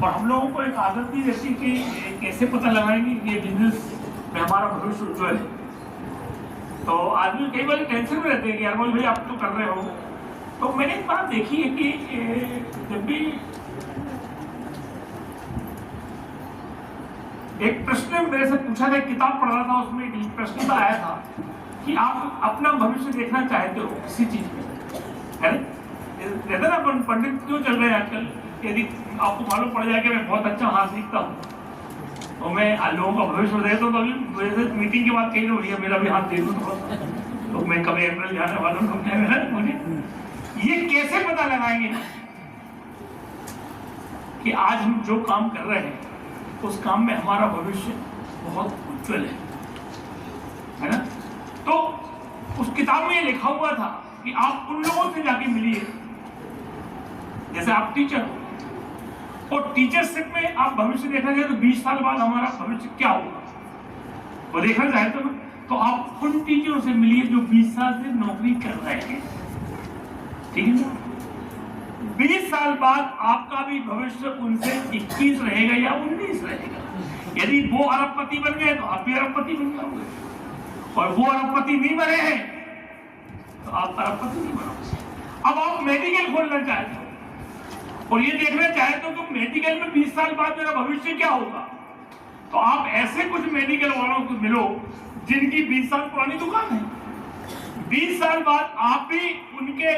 और हम लोगों को एक आदत भी रहती कि कैसे पता लगाएंगे कि ये बिजनेस में हमारा भविष्य उज्ज्वल है। तो आदमी कई बार टेंशन में रहते हैं कि यार भाई आप तो कर रहे हो। तो मैंने एक बात देखी है कि जब भी एक प्रश्न मेरे से पूछा था, किताब पढ़ रहा था, उसमें एक प्रश्न आया था कि आप अपना भविष्य देखना चाहते हो किसी चीज में, है ना? अपन पंडित क्यों चल रहे हैं आजकल? यदि आपको मालूम पड़ जाए कि मैं बहुत अच्छा हाथ सीखता हूँ तो मैं लोगों का भविष्य देखता हूँ, तो अभी मीटिंग के बाद कहीं ना भैया मेरा भी हाथ दे दूँ तो मैं कभी अप्रैल जाने वाला हूँ। मुझे ये कैसे पता लगाएंगे कि आज हम जो काम कर रहे हैं उस काम में हमारा भविष्य बहुत उज्जवल है ना? तो उस किताब में ये लिखा हुआ था कि आप उन लोगों से जाके मिलिए, जैसे आप टीचर हो और टीचरशिप में आप भविष्य देखना चाहे तो 20 साल बाद हमारा भविष्य क्या होगा वो देखना चाहते हो, तो आप उन टीचरों से मिलिए जो 20 साल से नौकरी कर रहे हैं, ठीक है ना? 20 साल बाद आपका भी भविष्य उनसे 21 रहेगा या 19 रहेगा। यदि वो अरबपति बन गए तो आप भी अरबपति बन जाओगे, और वो अरबपति नहीं बने हैं तो आप अरबपति नहीं बनोगे। अब आप मेडिकल खोलना चाहते हो और ये देखना चाहते हो कि मेडिकल में 20 साल बाद मेरा भविष्य क्या होगा, तो आप ऐसे कुछ मेडिकल वालों को मिलो जिनकी 20 साल पुरानी दुकान है। 20 साल बाद आप भी उनके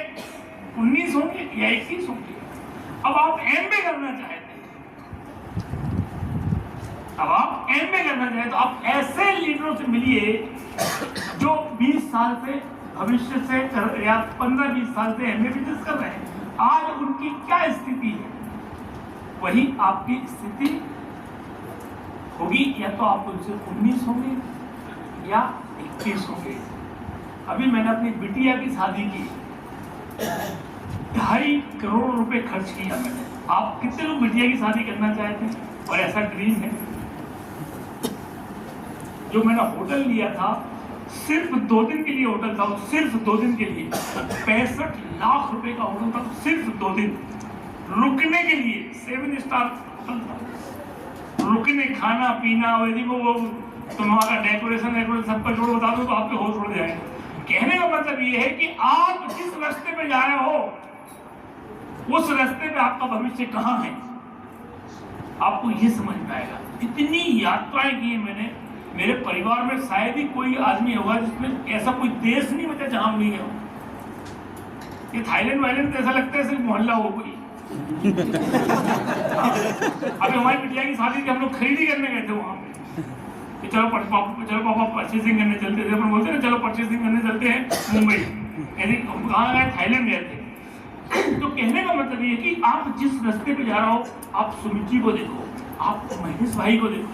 19 होंगे या 21 होंगे। अब आप एमबीए करना चाहते हैं, तो आप ऐसे लीडरों से मिलिए जो 20 साल से भविष्य से या 15-20 साल से एमबीए बिजनेस कर रहे हैं। आज उनकी क्या स्थिति है वही आपकी स्थिति होगी, या तो आप उनसे 19 होंगे या 21 होंगे। अभी मैंने अपनी बिटिया की शादी की, 2.5 करोड़ रुपए खर्च किया मैंने। आप कितने लोग बिटिया की शादी करना चाहते हैं और ऐसा ड्रीम है? जो मैंने होटल लिया था, सिर्फ 2 दिन के लिए होटल था, सिर्फ 2 दिन के लिए 65 लाख रुपए का होटल था, सिर्फ 2 दिन रुकने के लिए। 7 स्टार होटल था, रुकने, खाना पीना, यदि वो तुम्हारा डेकोरेशन सबका जोड़ बता दो तो आपके होश उड़ जाएंगे। कहने का मतलब ये है कि आप जिस रास्ते पे जा रहे हो उस रास्ते पे आपका भविष्य कहाँ है, आपको ये समझ में आएगा। इतनी यात्राएं की मैंने, मेरे परिवार में शायद ही कोई आदमी होगा जिसमें ऐसा कोई देश नहीं बचा जहां नहीं है। ये थाईलैंड वाईलैंड ऐसा लगता है सिर्फ मोहल्ला हो कोई। अभी हमारी बिटिया की शादी थी, हम लोग खरीदी करने गए थे वहां पे कि चलो पापा परचेसिंग करने चलते थे। अपन बोलते हैं चलो परचेसिंग करने चलते हैं मुंबई, यानी कहाँ गए? थाईलैंड गए थे। तो कहने का मतलब ये है कि आप जिस रास्ते पे जा रहे हो, आप सुमित जी को देखो, आप महेश भाई को देखो,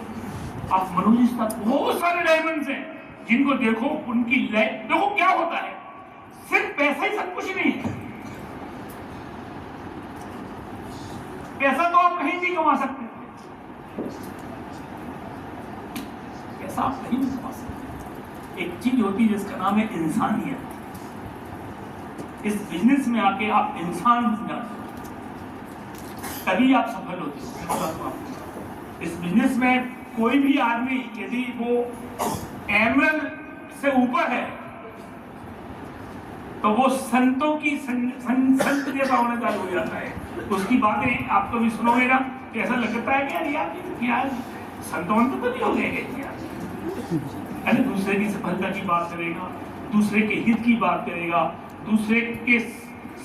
आप मनोज जी तक, बहुत सारे डायमंड्स हैं जिनको देखो, उनकी लाइफ देखो। क्या होता है, सिर्फ पैसा ही सब कुछ नहीं है। पैसा तो आप कहीं भी कमा सकते हैं, पैसा आप कहीं भी कमा सकते हैं। एक चीज होती है जिसका नाम है इंसानियत। इस बिजनेस में आके आप इंसान बन जाते हो, तभी आप सफल होते हो। इस बिजनेस में कोई भी आदमी यदि वो एमरल्ड से ऊपर है तो वो संतों की संत जैसा होना चालू हो जाता है। उसकी बातें आप कभी सुनोगे ना कि ऐसा लगता है कि यार संतों तो नहीं हो गए यार। दूसरे की सफलता की बात करेगा, दूसरे के हित की बात करेगा, दूसरे के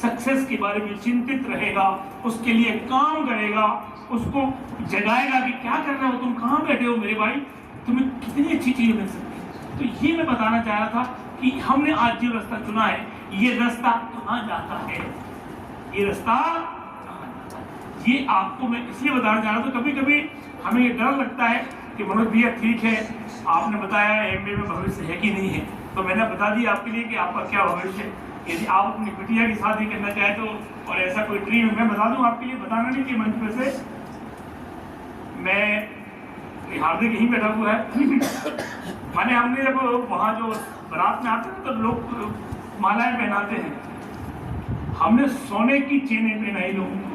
सक्सेस के बारे में चिंतित रहेगा, उसके लिए काम करेगा, उसको जगाएगा कि क्या कर रहे हो तुम, कहाँ बैठे हो मेरे भाई, तुम्हें कितनी अच्छी चीजें मिल सकती है। तो ये मैं बताना चाह रहा था कि हमने आज जो रास्ता चुना है, ये रास्ता कहाँ जाता है, ये रास्ता ये आपको मैं इसलिए बताना चाह रहा था। कभी कभी हमें ये डर लगता है कि मनोज भैया ठीक है आपने बताया एमबीए में भविष्य है कि नहीं है, तो मैंने बता दिया आपके लिए कि आपका क्या भविष्य है। यदि आप अपनी बिटिया की शादी करना चाहे तो, और ऐसा कोई ड्रीम मैं बता दूं आपके लिए, बताना नहीं कि मंच पे से मैं हार्दिक यहीं बैठा हुआ है। माने हमने जब वहाँ जो बारात में आते हैं तब लोग मालाएं पहनाते हैं, हमने सोने की चेनें पहनाई लोगों को।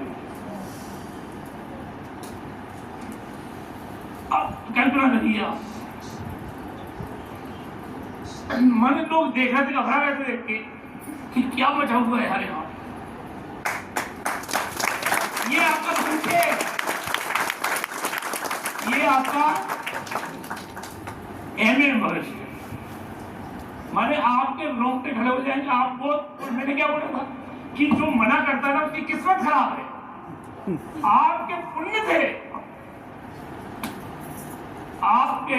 कल्पना करिए आप। मन लोग देख रहे थे, घबरा रहे थे देख के कि क्या बचा हुआ है यार यहाँ। ये आपका भविष्य, ये आपका एमएम भविष्य, माने आपके रोंगटे खड़े हो जाएंगे। आपको मैंने क्या बोला था कि जो मना करता है ना उसकी किस्मत खराब है। आपके पुण्य थे, आपके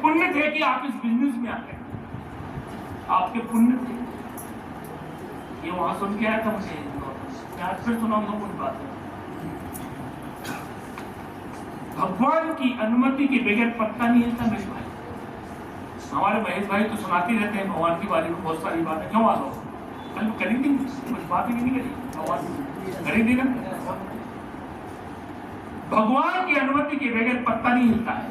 पुण्य थे कि आप इस बिजनेस में आ गए, आपके पुण्य थे। ये वहां सुन के आया था मुझे, मैं आज फिर सुनाऊंगा कुछ बात। भगवान की अनुमति के बगैर पत्ता नहीं हिलता मेरे भाई। हमारे महेश भाई तो सुनाते रहते हैं भगवान के बारे में बहुत सारी बातें। क्यों आलो कल करेंगे, कुछ बातें भी नहीं करी, भगवान करेंगे ना। भगवान की अनुमति के बगैर पत्ता नहीं हिलता है।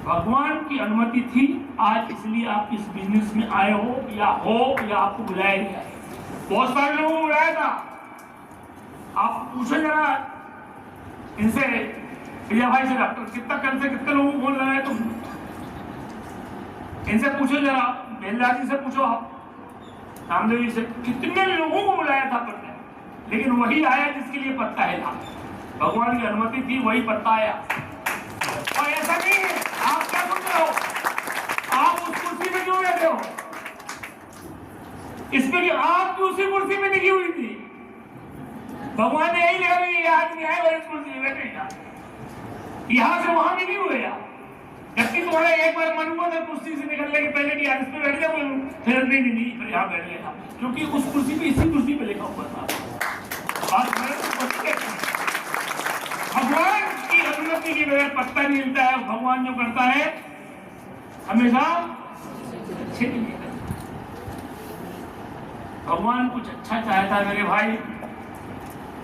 भगवान की अनुमति थी आज, इसलिए आप इस बिजनेस में आए हो या आपको बुलाया गया है। बहुत सारे लोगों को बुलाया था। आप पूछो जरा इनसे, भैया भाई से, डॉक्टर कितना कल से कितने लोगों को फोन लगाए तुम, इनसे पूछो जरा, बेलदार जी से पूछो, आप रामदेव जी से, कितने लोगों को बुलाया था पत्ता, लेकिन वही आया जिसके लिए पत्ता है था। भगवान की अनुमति थी, वही पत्ता आया। और ऐसा नहीं है, आप क्या सोच रहे हो, आप उस कुर्सी में क्यों बैठे हो, इसमें कि आपकी उसी कुर्सी में लिखी हुई थी। भगवान ने यही लिखा कि आदमी आए और इस कुर्सी में बैठेगा, यहां से वहां भी नहीं हुए आप। जबकि तुम्हारा एक बार मन हुआ था कुर्सी से निकलने के पहले कि यार इस पे बैठ जाओ, फिर नहीं फिर यहाँ बैठ गया, क्योंकि उस कुर्सी पे इसी कुर्सी पे लिखा हुआ था। भगवान की अनुमति के बगैर पत्ता नहीं हिलता है। भगवान जो करता है हमेशा अच्छे के लिए करता है। भगवान कुछ अच्छा चाहता है मेरे भाई।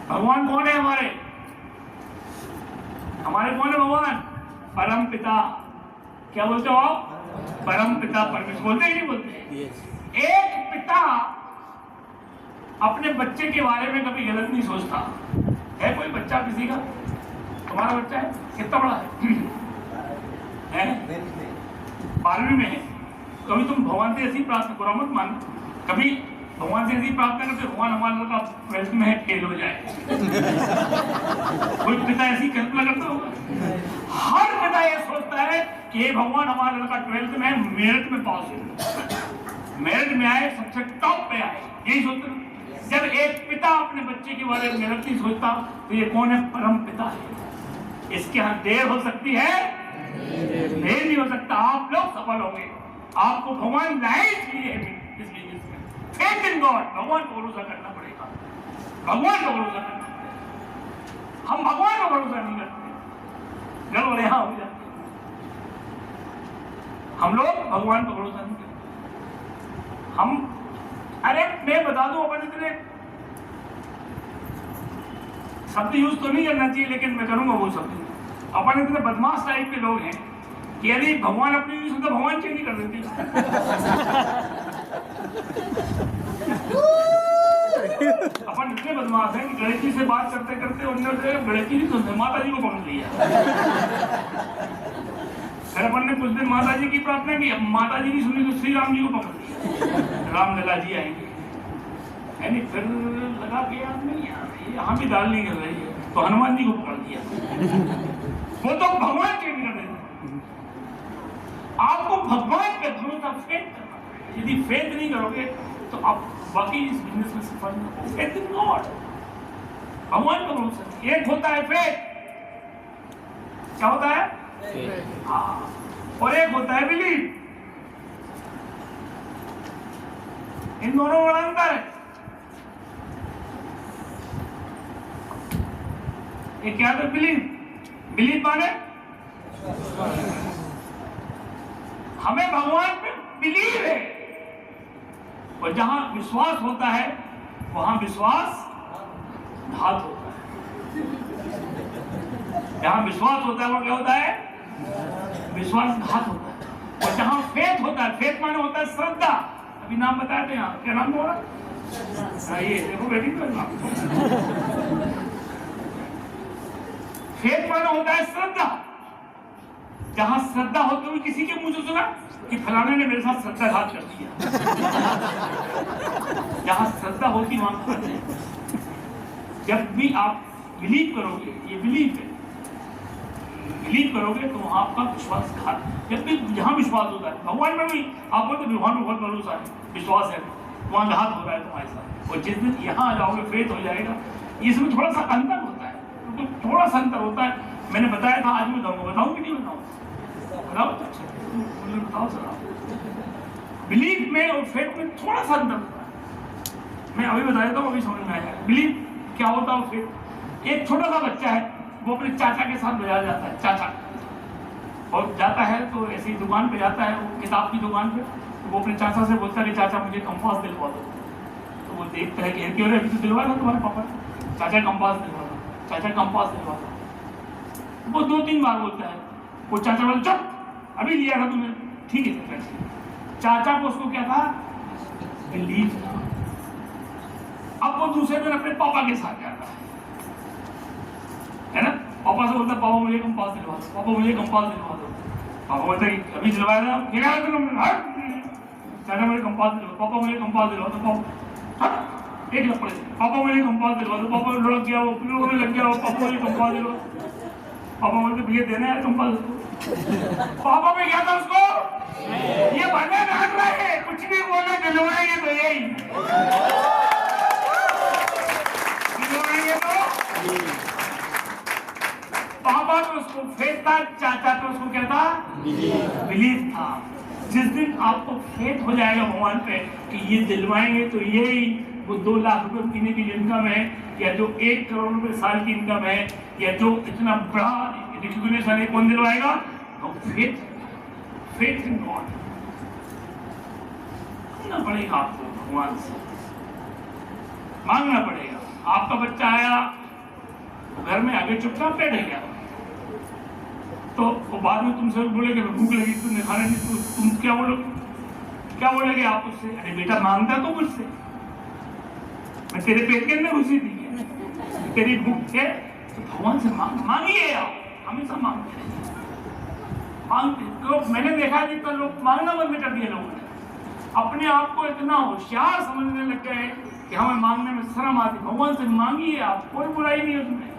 भगवान कौन है हमारे कौन है भगवान? परम पिता। क्या बोलते हो आप? परम पिता परमेश्वर। बोलते ही नहीं बोलते? एक पिता अपने बच्चे के बारे में कभी गलत नहीं सोचता है। कोई बच्चा किसी का, तुम्हारा बच्चा है कितना बड़ा है? 12वीं में है। कभी तुम भगवान से ऐसी प्रार्थना करो, मत मान, कभी भगवान से ऐसी प्रार्थना करते भगवान हमारा लड़का 12th में है फेल हो जाए। कोई पिता ऐसी कल्पना करता होगा? हर पिता यह सोचता है कि भगवान हमारा लड़का 12th में है, मेरिट में पास हो, मेरिट में आए, सबसे टॉप पे आए, यही सोचते। जब एक पिता अपने बच्चे के बारे में मेरिट नहीं सोचता तो ये कौन है? परम पिता है। इसके यहाँ देर हो सकती है, देर नहीं हो सकता। आप लोग सफल होंगे। आपको भगवान लाए इसलिए इस बिजनेस में। फेथ इन गॉड, भगवान को भरोसा करना पड़ेगा। भगवान को भरोसा करना पड़ेगा। हम भगवान को भरोसा नहीं करते, गड़बड़ यहाँ हो जाती है। हम लोग भगवान को भरोसा नहीं करते। हम, अरे मैं बता दूं, अपन इतने शब्द यूज तो नहीं करना चाहिए लेकिन मैं करूंगा वो शब्द। अपन इतने बदमाश टाइप के लोग हैं कि यदि भगवान अपनी नहीं सुनता, भगवान चेंज नहीं कर देते। अपन इतने बदमाश हैं कि गणेश जी से बात करते करते उन्होंने गणेश जी नहीं सुनते, माता जी को पकड़ लिया। फिर अपन ने कुछ दिन माता जी की प्रार्थना की, माता जी नहीं सुनी तो श्री राम जी को पकड़ लिया। रामलला जी आएंगे, यानी फिर लगा कि यार नहीं यार यहाँ भी दाल नहीं कर रही है, तो हनुमान जी को पकड़ दिया। वो तो भगवान चेंज कर देते। आपको भगवान पे भरोसा, फेथ करना पड़ेगा। यदि फेथ नहीं करोगे तो आप बाकी इस बिजनेस में सफल नहीं होगे। फेथ इन गॉड, भगवान का भरोसा। एक होता है फेथ, क्या होता है? हाँ, और एक होता है बिलीव। इन दोनों में बड़ा अंतर है। एक क्या है? बिलीव। बिलीव माने हमें भगवान पे बिलीव है, और जहां विश्वास होता है वहां विश्वास घात होता है। जहां विश्वास होता है वहां क्या होता है? विश्वास घात होता है। और जहां फेथ होता है, फेथ माने होता है श्रद्धा। अभी नाम बताए थे यहाँ, क्या नाम बोला? ये देखो बेटी, फेथ माना होता है श्रद्धा। जहां श्रद्धा होती हुई किसी के मुंह से सुना कि फलाने ने मेरे साथ श्रद्धाघात कर दिया। जहां श्रद्धा होती वहां खाते हैं। जब भी आप बिलीव करोगे, ये बिलीव है, बिलीव करोगे तो वहां आपका विश्वासघात। जब भी जहां विश्वास होता है, भगवान में भी आप बोलते भगवान में बहुत भरोसा है, विश्वास है, वहां घात हो रहा है तुम्हारे साथ। और जिस दिन यहाँ आ जाओगे फेथ हो जाएगा। इसमें थोड़ा सा अंतर होता है, तो थोड़ा सा अंतर होता है। मैंने बताया था, आज मैं बताऊंगा, बताऊं कि नहीं बताऊं? बताओ तो अच्छा, बताओ सर। बिलीफ में और फेथ में थोड़ा सा अंतर होता है। मैं अभी बता देता हूँ, अभी समझ में आएगा। बिलीफ क्या होता है, फेथ। एक छोटा सा बच्चा है, वो अपने चाचा के साथ बाजार जाता है, चाचा और जाता है तो ऐसी दुकान पे जाता है, वो किताब की दुकान पे। तो वो अपने चाचा से बोलता है कि चाचा मुझे कंपास दिलवा दो। तो वो देखता है कि क्यों रे, अभी तो दिलवा था तुम्हारे पापा। चाचा कंपास दिलवा दो, चाचा कंपास दिलवा दो। वो 2-3 बार बोलता है। वो चाचा बोले चुप, अभी लिया था तुमने, ठीक है सर। चाचा को उसको क्या था, बिलीव था। अब वो दूसरे दिन अपने पापा के साथ जाता है ना, पापा से बोलता है पापा मुझे कंपास दिलवा दो, पापा मुझे कंपास दिलवा दो। पापा बोलते हैं अभी दिलवाया था, चाचा मुझे कंपास दिलवा, पापा मुझे कंपास दिलवा दो। एक लपड़े से पापा मुझे कंपास दिलवा दो। पापा लुढ़क गया, वो रोने लग गया, पापा मुझे कंपास दिलवा। पापा बोलते भैया देना है कंपास। पापा में क्या था उसको, ये बने डांट रहे हैं, कुछ भी बोले दिलवाएंगे तो यही दिलवाएंगे तो। पापा तो उसको फेथ था, चाचा तो उसको क्या था, बिलीफ था। जिस दिन आपको फेथ हो जाएगा भगवान पे कि ये दिलवाएंगे तो यही, वो 2 लाख रुपए महीने की इनकम है, या जो 1 करोड़ रुपए साल की इनकम है, या जो इतना बड़ा रिकॉग्निशन है, कौन दिलवाएगा? तो फेथ इन गॉड मांगना पड़ेगा आपको, भगवान से मांगना पड़ेगा। आपका बच्चा आया घर में, आगे चुपचाप बैठ गया, तो वो बाद में तुमसे बोलेगे भूख लगी, तुमने खाना नहीं, तो तुम क्या बोलोगे? क्या बोलेगे आप उससे? अरे बेटा मांगता तो मुझसे, मैं तेरे पेट के अंदर घुसी थी, तेरी भूख है तो भगवान से मांगिए। आप हमेशा मांगते तो मैंने देखा जितना लोग मांगना बंद कर दिया, लोगों ने अपने आप को इतना होशियार समझने लग गए कि हमें मांगने में शर्म आती। भगवान से मांगिए आप, कोई बुराई नहीं उसमें।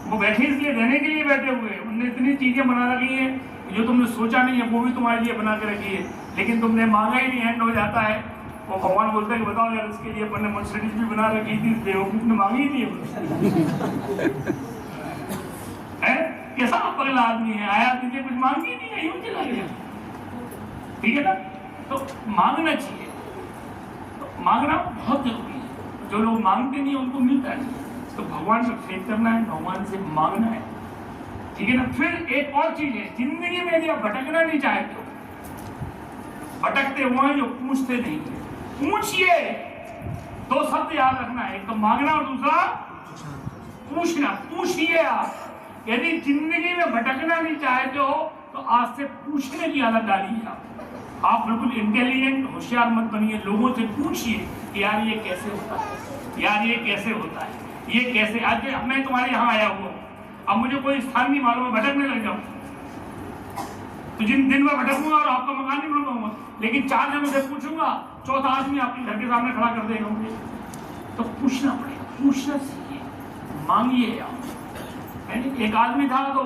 वो बैठे इसलिए देने के लिए बैठे हुए, उन्होंने इतनी चीजें बना रखी है जो तुमने सोचा नहीं है, वो भी तुम्हारे लिए बना के रखी है, लेकिन तुमने मांगा ही नहीं, एंड हो जाता है। वो भगवान बोलता है कि बताओ यार, इसके लिए अपन ने मर्सिडीज भी बना रखी थी, बेवकूफ ने मांगी ही नहीं है। कैसा पगला आदमी है, आया तुझे कुछ मांगी नहीं है, यूं चला गया। ठीक है ना, तो मांगना चाहिए, तो मांगना बहुत जरूरी है। जो लोग मांगते नहीं उनको मिलता नहीं, तो भगवान से फेथ करना है, भगवान से मांगना है। ठीक है ना। फिर एक और चीज है, जिंदगी में यदि आप भटकना नहीं चाहते हो, भटकते हुए जो पूछते नहीं, पूछिए। 2 शब्द याद रखना है, एक तो मांगना और दूसरा पूछना। पूछिए आप, यदि जिंदगी में भटकना नहीं चाहते हो तो आज से पूछने की आदत डालिए। आप बिल्कुल इंटेलिजेंट होशियार मत बनिए, लोगों से पूछिए यार ये कैसे होता है, यार ये कैसे होता है, ये कैसे। आज मैं तुम्हारे यहाँ आया हुआ, अब मुझे कोई स्थान नहीं मालूम है, भटकने लग जाऊँ तो जिन दिन में भटकूंगा और आपका मकान नहीं ढूंढ पाऊंगा, लेकिन 4 जनों से पूछूंगा, चौथा आदमी आपके घर के सामने खड़ा कर देगा मुझे। तो पूछना पड़ेगा, पूछना सीखिए, मांगिए आप। एक आदमी था तो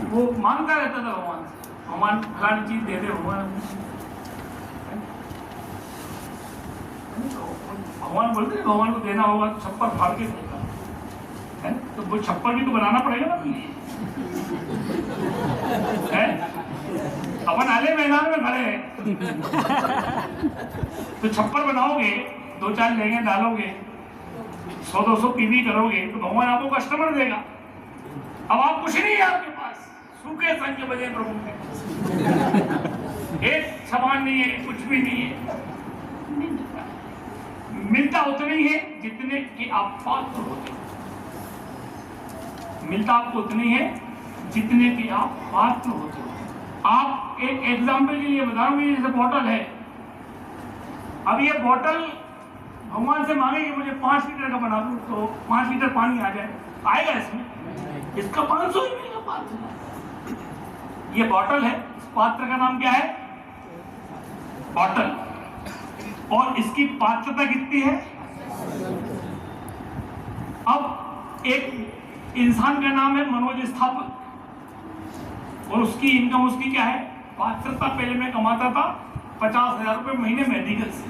वो मांगता रहता था भगवान से, भगवान फलानी चीज दे दे, भगवान बोलते हैं भगवान को देना होगा तो छप्पर फाड़ के देगा, है तो वो छप्पर भी तो बनाना पड़ेगा ना अपने, है अपन आले मैदान में खड़े हैं तो छप्पर बनाओगे, 2-4 लेंगे डालोगे, 100-200 पीवी करोगे तो भगवान आपको कस्टमर देगा। अब आप कुछ नहीं है आपके पास, सूखे संग बजे प्रभु में, एक सामान नहीं है, कुछ भी नहीं है, मिलता उतना ही है जितने कि आप पात्र होते हो, मिलता आपको उतनी है जितने कि आप पात्र होते हो। आप एक एग्जाम्पल के लिए बता रहा हूँ, जैसे बॉटल है, अब ये बॉटल भगवान से मांगे कि मुझे 5 लीटर का बना दो, तो 5 लीटर पानी आ जाए, आएगा इसमें? इसका 500 ml का पात्र है। ये बॉटल है, इस पात्र का नाम क्या है? बॉटल। और इसकी पात्रता कितनी है? अब एक इंसान का नाम है मनोज स्थापक, और उसकी इनकम उसकी क्या है? पात्रता पहले मैं कमाता था 50,000 रुपये महीने मेडिकल से,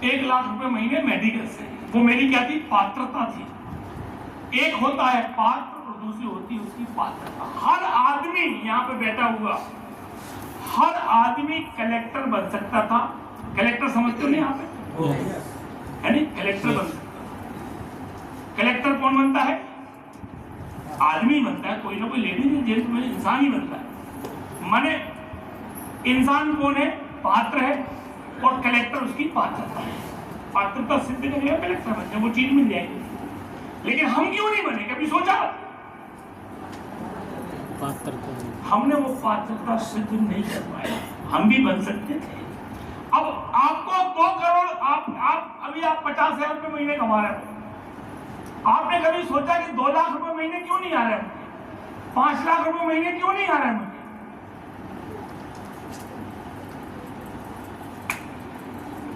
1 लाख रुपए महीने मेडिकल से। वो मेरी क्या थी? पात्रता थी। एक होता है पात्र और दूसरी होती है उसकी पात्रता। हर आदमी यहाँ पे बैठा हुआ, हर आदमी कलेक्टर बन सकता था। कलेक्टर समझते हो नहीं यहाँ पे? है नहीं? कलेक्टर बन सकता। कलेक्टर कौन बनता है? आदमी बनता है, कोई ना कोई लेडीज जेंट्स में इंसान ही बनता है। माने इंसान कौन है? पात्र है, और कलेक्टर उसकी पात्रता है। पात्रता सिद्ध करेगा कलेक्टर बन जाए, वो चीज मिल जाएगी। लेकिन हम क्यों नहीं बने? कभी सोचा? हमने वो पात्रता सिद्ध नहीं कर पाए। हम भी बन सकते थे। अब आपको 2 करोड़, आप अभी आप 50,000 रुपये महीने कमा रहे हो, आपने कभी सोचा कि 2 लाख रुपए महीने क्यों नहीं आ रहे हैं? 5 लाख रुपए महीने क्यों नहीं आ रहे हैं मुझे?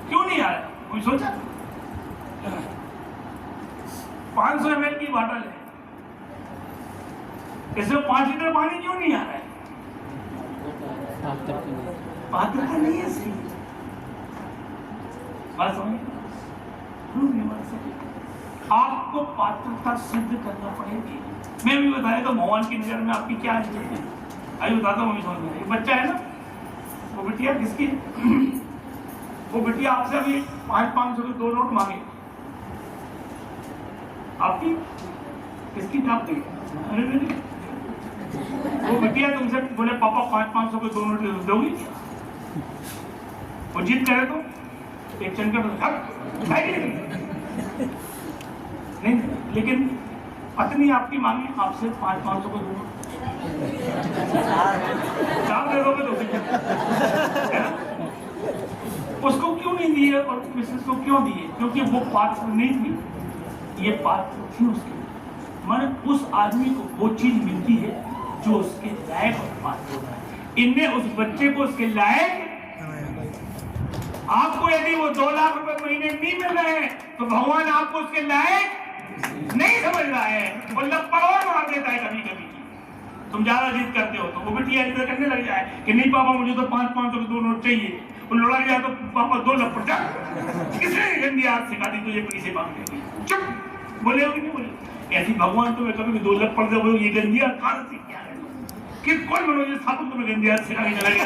क्यों नहीं आ रहा? कोई सोचा? 500 ml की बोतल है, इसमें 5 लीटर पानी क्यों नहीं आ रहा है? पात्रता नहीं है सही। बात समझ? आपको पात्रता सिद्ध करना पड़ेगी। मैं भी बताया तो भगवान की नजर में आपकी क्या इज्जत है? अभी बताता हूँ। समझ में? एक बच्चा है ना, वो बिटिया किसकी? वो बिटिया आपसे अभी 500 के 2 नोट मांगे, आपकी? किसकी था आपकी? अरे नहीं, वो बिटिया तुमसे बोले पापा 500 के 2 नोट दोगी? वो जिद करे तो एक चंकर नहीं, लेकिन पत्नी आपकी मांगी आपसे 500 को 2 नोट, 4 दे दोगे तो उसको क्यों नहीं दिए और मिसेस को क्यों दिए? क्योंकि वो पात्र नहीं थी, ये पात्र थी उसके। माने उस आदमी को वो चीज मिलती है जो उसके लायक और पात्र होता है। इनने उस बच्चे को उसके लायक, आपको यदि वो 2 लाख रुपए महीने नहीं मिल रहे हैं तो भगवान आपको उसके लायक नहीं समझ रहा है, मतलब परोड़ मार देता है कभी कभी। तुम ज्यादा जिद करते हो तो वो बिटिया जिद करने लग जाए कि नहीं पापा मुझे तो 500 के 2 नोट चाहिए। वो लड़ा गया तो पापा 2 लपट जा। किसने गंदी आदत सिखा दी तुझे पैसे मांगने की? चुप, बोले हो कि नहीं बोले? ऐसी भगवान तुम्हें कभी 2 लपट दे, वो ये गंदी आदत से क्या है? कि कौन मनोज स्थापक तुम्हें गंदी आदत सिखा के चला गया?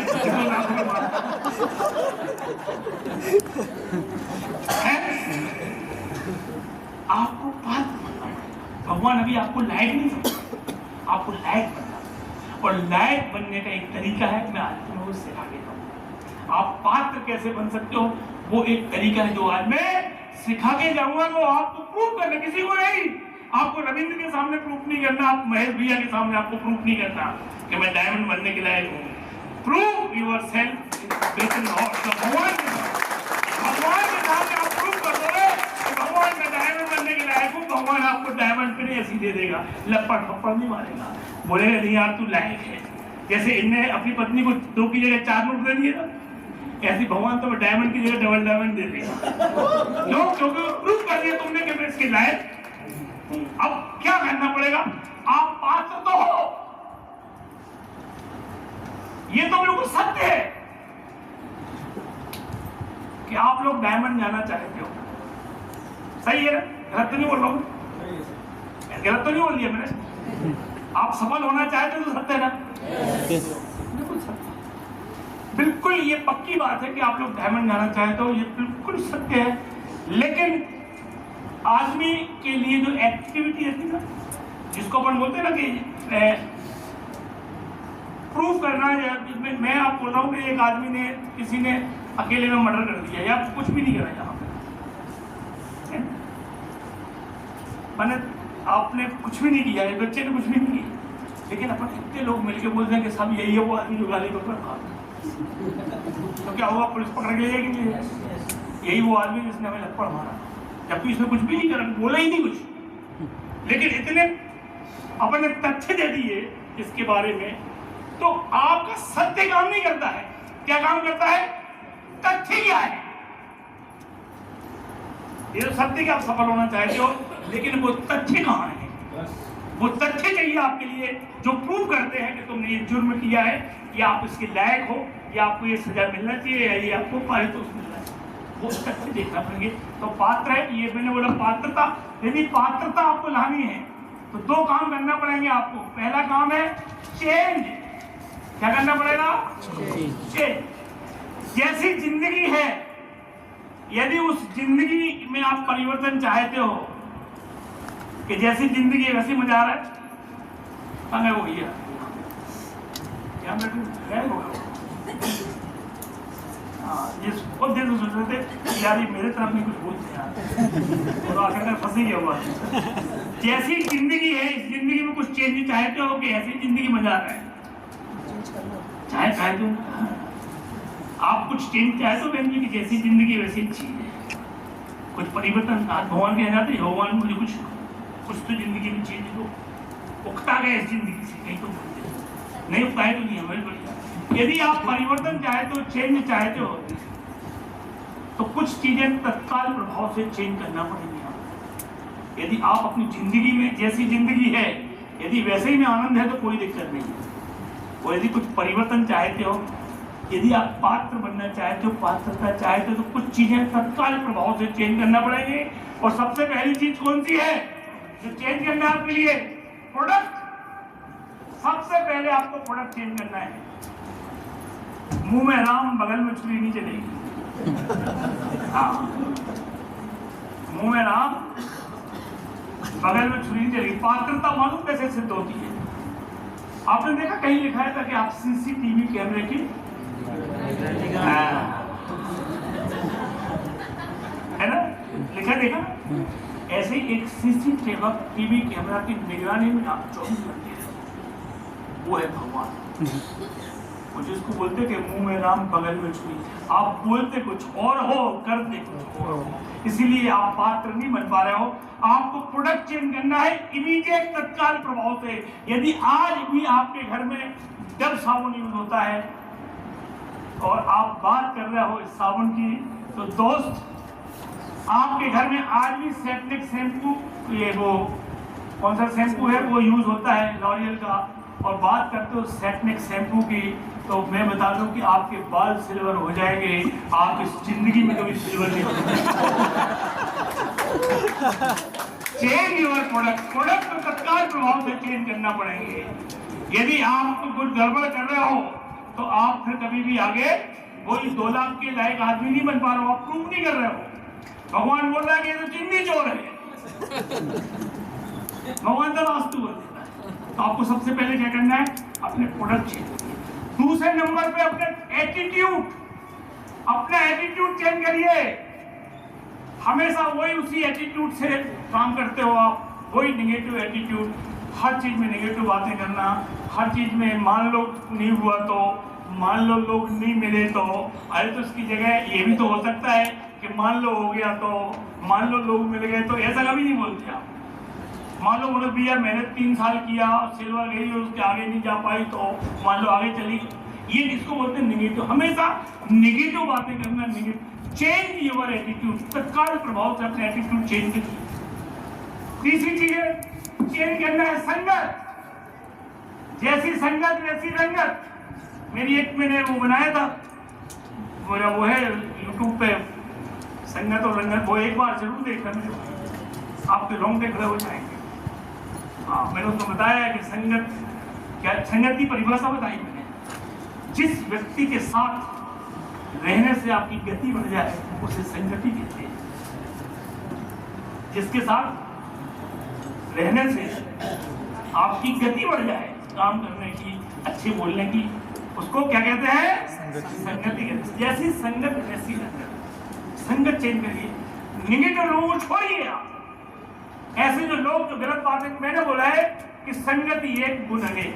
आपको बात भगवान अभी आपको लायक नहीं समझता, आपको लायक बनना। और लायक बनने का एक तरीका है, मैं आज तुम्हें वो सिखा देता हूँ। आप पात्र कैसे बन सकते हो, वो एक तरीका है जो आज मैं सिखा के जाऊंगा। तो आपको प्रूफ करना, किसी को नहीं, आपको रविंद्र के सामने प्रूफ नहीं करना, आप महेश भैया के सामने आपको प्रूफ नहीं करना कि मैं डायमंड बनने के लायक हूँ। प्रूव योरसेल्फ भगवान के सामने आप प्रूफ कर दोगे भगवान का डायमंड बनने के लायक हूँ। भगवान आपको डायमंड पे नहीं ऐसी दे देगा, लपट थप्पड़ नहीं मारेगा, बोलेगा नहीं यार तू लायक है। जैसे इनने अपनी पत्नी को 2 की जगह 4 नोट दे दिए ना, ऐसी भगवान तो डायमंड की जगह डबल डायमंड दे देगा। क्यों? क्योंकि प्रूफ कर दिया तुमने कि मैं इसके लायक। अब क्या करना पड़ेगा? आप पात्र तो हो, ये तो बिल्कुल सत्य है कि आप लोग डायमंड जाना चाहते हो। सही है ना? गलत तो नहीं बोल रहा हूँ? गलत तो नहीं बोल दिया मैंने? आप सफल होना चाहते हो तो सत्य है ना? बिल्कुल सत्य, बिल्कुल ये पक्की बात है कि आप लोग डायमंड जाना चाहते हो, ये बिल्कुल सत्य है। लेकिन आदमी के लिए जो एक्टिविटी है ना, जिसको अपन बोलते हैं ना कि प्रूफ करना है, मैं आप बोल रहा हूँ कि एक आदमी ने, किसी ने अकेले में मर्डर कर दिया या कुछ भी नहीं करा यहाँ पे, मैंने आपने कुछ भी नहीं किया, बच्चे ने कुछ भी नहीं किया, लेकिन अपन इतने लोग मिलके बोलते हैं कि सब यही है वो आदमी जो गाली पकड़ खा, तो क्या हुआ? पुलिस पकड़ के ले जाएगी? यही वो आदमी जिसने हमें लपड़ मारा, जबकि इसने कुछ भी नहीं करा, बोला ही नहीं कुछ, लेकिन इतने अपने तथ्य दे दिए इसके बारे में। तो आपका सत्य काम नहीं करता है, क्या काम करता है? तथ्य क्या है? ये तो सत्य के आप सफल होना चाहते हो, लेकिन वो तथ्य कहाँ है? वो तथ्य चाहिए आपके लिए जो प्रूव करते हैं कि तुमने ये जुर्म किया है, या आप इसके लायक हो, या आपको ये सजा मिलना चाहिए, या ये आपको पारितोष मिलना है। वो तथ्य देखना पड़ेंगे। तो पात्र है, ये मैंने बोला पात्रता। यदि पात्रता आपको लानी है तो दो काम करना पड़ेंगे आपको। पहला काम है चेंज। क्या करना पड़ेगा? चेंज। जैसी जिंदगी है, यदि उस जिंदगी में आप परिवर्तन चाहते हो कि जैसी जिंदगी है वैसी मजा आ रहा है, कहाँ वो भैया क्या मैं बहुत देर से सोच रहे थे यार ये मेरे तरफ नहीं कुछ बोलते यार, तो आखिर फंसी गया हुआ। जैसी जिंदगी है इस जिंदगी में कुछ चेंज चाहते हो कि ऐसी जिंदगी मजा आ रहा है? चाहे तो आप कुछ चेंज चाहते हो बहन जी की जैसी जिंदगी वैसी अच्छी है, कुछ परिवर्तन। आज भगवान के जाते भगवान मुझे कुछ तो जिंदगी में चेंज हो, उकता गए इस जिंदगी से, नहीं तो नहीं उकताए तो नहीं हमें बढ़िया। यदि आप परिवर्तन चाहते हो, चेंज चाहते हो, तो कुछ चीजें तत्काल प्रभाव से चेंज करना पड़ेगी आपको। यदि आप अपनी जिंदगी में जैसी जिंदगी है यदि वैसे ही में आनंद है तो कोई दिक्कत नहीं है। और यदि कुछ परिवर्तन चाहते हो, यदि आप पात्र बनना चाहते हो, पात्रता चाहते हो, तो कुछ चीजें तत्काल प्रभाव से चेंज करना पड़ेगी। और सबसे पहली चीज कौन सी है जो चेंज करना है आपके लिए? प्रोडक्ट। सबसे पहले आपको प्रोडक्ट चेंज करना है। मुंह में राम बगल में छुरी नहीं चलेगी। हाँ, मुंह में राम बगल में छुरी नहीं चलेगी। पात्रता मालूम कैसे सिद्ध होती है? आपने देखा कहीं लिखा है था कि आप सीसीटीवी कैमरे की है ना, लिखा देखा? ऐसे ही एक सीसीटीवी कैमरा की निगरानी में आप 24 घंटे हैं, वो है भगवान। वो जिसको बोलते कि मुंह में राम बगल में छुरी, आप बोलते कुछ और हो, करते कुछ और हो, इसीलिए आप पात्र नहीं बन पा रहे हो। आपको प्रोडक्ट चेंज करना है इमीडिएट, तत्काल प्रभाव से। यदि आज भी आपके घर में डव साबुन यूज होता है और आप बात कर रहे हो इस साबुन की, तो दोस्त आपके घर में आज भी सेप्टिक शैम्पू, ये वो कौन सा शैम्पू है वो यूज होता है लॉरियल का, और बात करते हो सेप्टिक शैम्पू की, तो मैं बता दूं कि आपके बाल सिल्वर हो जाएंगे। आप इस जिंदगी में कभी सिल्वर नहीं होंगे। Change your product. प्रोडक्ट को तत्काल प्रभाव से चेंज करना पड़ेंगे। यदि आप कुछ गड़बड़ कर रहे हो तो आप फिर कभी भी आगे वही 2 लाख के लायक आदमी नहीं बन पा रहे हो, आप प्रूव नहीं कर रहे हो। भगवान बोल रहा है कि ये तो चिंदी चोर है। भगवान तो वास्तु बोल देता है। तो आपको सबसे पहले क्या करना है? अपने प्रोडक्ट चेंज। दूसरे नंबर पे अपना एटीट्यूड चेंज करिए। हमेशा वही उसी एटीट्यूड से काम करते हो आप, वही निगेटिव एटीट्यूड, हर चीज में नेगेटिव बातें करना, हर चीज में मान लो नहीं हुआ तो, मान लो लोग नहीं मिले तो, अरे तो इसकी जगह ये भी तो हो सकता है कि मान लो हो गया तो, मान लो लोग मिल गए तो, ऐसा कभी नहीं बोलते आप। मान लो बोलो भैया मैंने 3 साल किया, सिल्वर गई और उसके आगे नहीं जा पाई तो मान लो आगे चली, ये किसको बोलते हैं? निगेटिव। हमेशा निगेटिव बातें करना, निगेटिव। Change your attitude. तत्काल प्रभाव से अपने एटीट्यूड चेंज करिए। तीसरी चीज है चेंज करना है संगत। जैसी संगत वैसी रंगत। मेरी एक मैंने वो बनाया था, मेरा वो है यूट्यूब पे संगत और रंगत, वो एक बार जरूर देखना, मेरे आपके रोंगटे खड़े हो जाएंगे। हाँ, मैंने उसको बताया कि संगत क्या, संगत की परिभाषा बताई मैंने। जिस व्यक्ति के साथ रहने से आपकी गति बढ़ जाए उसे संगति कहते हैं। जिसके साथ रहने से आपकी गति बढ़ जाए, काम करने की, अच्छे बोलने की, उसको क्या कहते हैं? संगति कहते हैं। जैसी संगत वैसी रंगत। संगत चेंज करिए। निगेटिव लोगों को छोड़िए आप। ऐसे जो लोग जो गलत बातें, मैंने बोला है कि संगति एक गुण अनेक।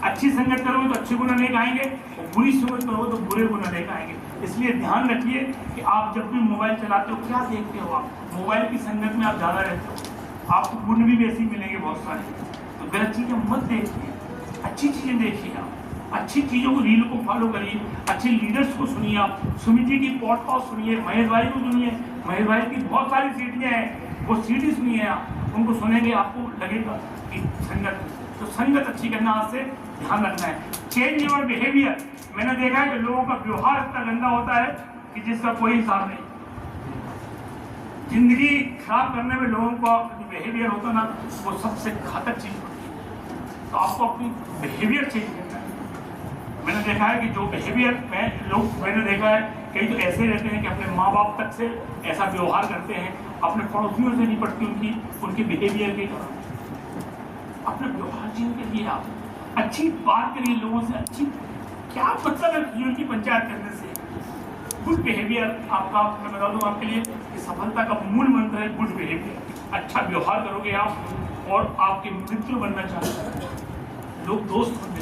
अच्छी संगत करोगे तो अच्छे गुण अनेक आएंगे, और बुरी संगत करोगे तो बुरे गुण अनेक आएंगे। इसलिए ध्यान रखिए कि आप जब भी मोबाइल चलाते हो क्या देखते हो। आप मोबाइल की संगत में आप ज़्यादा रहते हो, आपको गुण भी वैसे ही मिलेंगे बहुत सारे। तो गलत चीज़ें मत देखिए, अच्छी चीज़ें देखिए। आप अच्छी चीज़ों को, रील को फॉलो करिए, अच्छे लीडर्स को सुनिए। आप सुमिति की पॉडकास्ट सुनिए, महेश भाई को सुनिए, महेश भाई की बहुत सारी सीढ़ियाँ हैं, वो सीढ़ी सुनिए। आप उनको सुनेंगे, आपको लगेगा कि संगत, तो संगत अच्छी करना, आज से ध्यान रखना है। Change your behaviour. मैंने देखा है कि लोगों का व्यवहार इतना गंदा होता है कि जिसका कोई हिसाब नहीं। जिंदगी खराब करने में लोगों का जो बिहेवियर होता है ना, वो सबसे घातक चीज होती है। तो आपको अपनी बिहेवियर चेंज करना है। मैंने देखा है कि जो बिहेवियर मैंने देखा है कई तो ऐसे रहते हैं कि अपने माँ बाप तक से ऐसा व्यवहार करते हैं, अपने पड़ोसियों से नहीं पड़ती उनकी बिहेवियर के कारण। अपने व्यवहार चेंज करिए, आप अच्छी बात करिए लोगों से। अच्छी क्या मतलब है जीवन की पंचायत करने से। गुड बिहेवियर आपका, मैं बता दूं आपके लिए कि सफलता का मूल मंत्र है गुड बिहेवियर। अच्छा व्यवहार करोगे आप और आपके मित्र बनना चाहते हैं, लोग दोस्त बनने,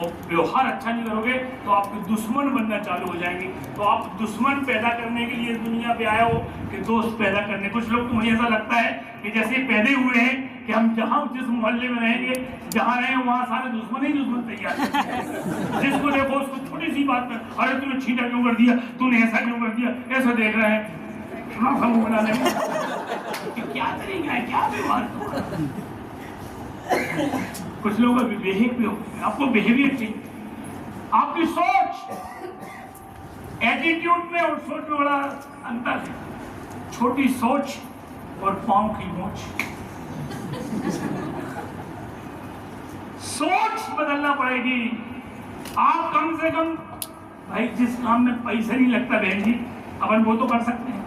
और व्यवहार अच्छा नहीं करोगे तो आपके दुश्मन बनना चालू हो जाएंगे। तो आप दुश्मन पैदा करने के लिए दुनिया पे आए हो कि दोस्त पैदा करने। कुछ लोग तो मुझे ऐसा लगता है कि जैसे पैदे हुए हैं कि हम जहाँ जिस मोहल्ले में रहेंगे, जहाँ रहे वहाँ सारे दुश्मन ही दुश्मन तैयार। जिसको देखो उसको छोटी सी बात में, अरे तूने छींटा क्यों कर दिया, तूने ऐसा क्यों कर दिया, ऐसा देख रहे हैं बनाने में। क्या तरीका है, क्या व्यवहार। कुछ लोगों का बिहेवियर, आपको बिहेवियर चाहिए। आपकी सोच, एटीट्यूड में और सोच में बड़ा अंतर है। छोटी सोच और पांव की मोच। सोच बदलना पड़ेगी। आप कम से कम, भाई जिस काम में पैसा नहीं लगता बहन जी, अपन वो तो कर सकते हैं।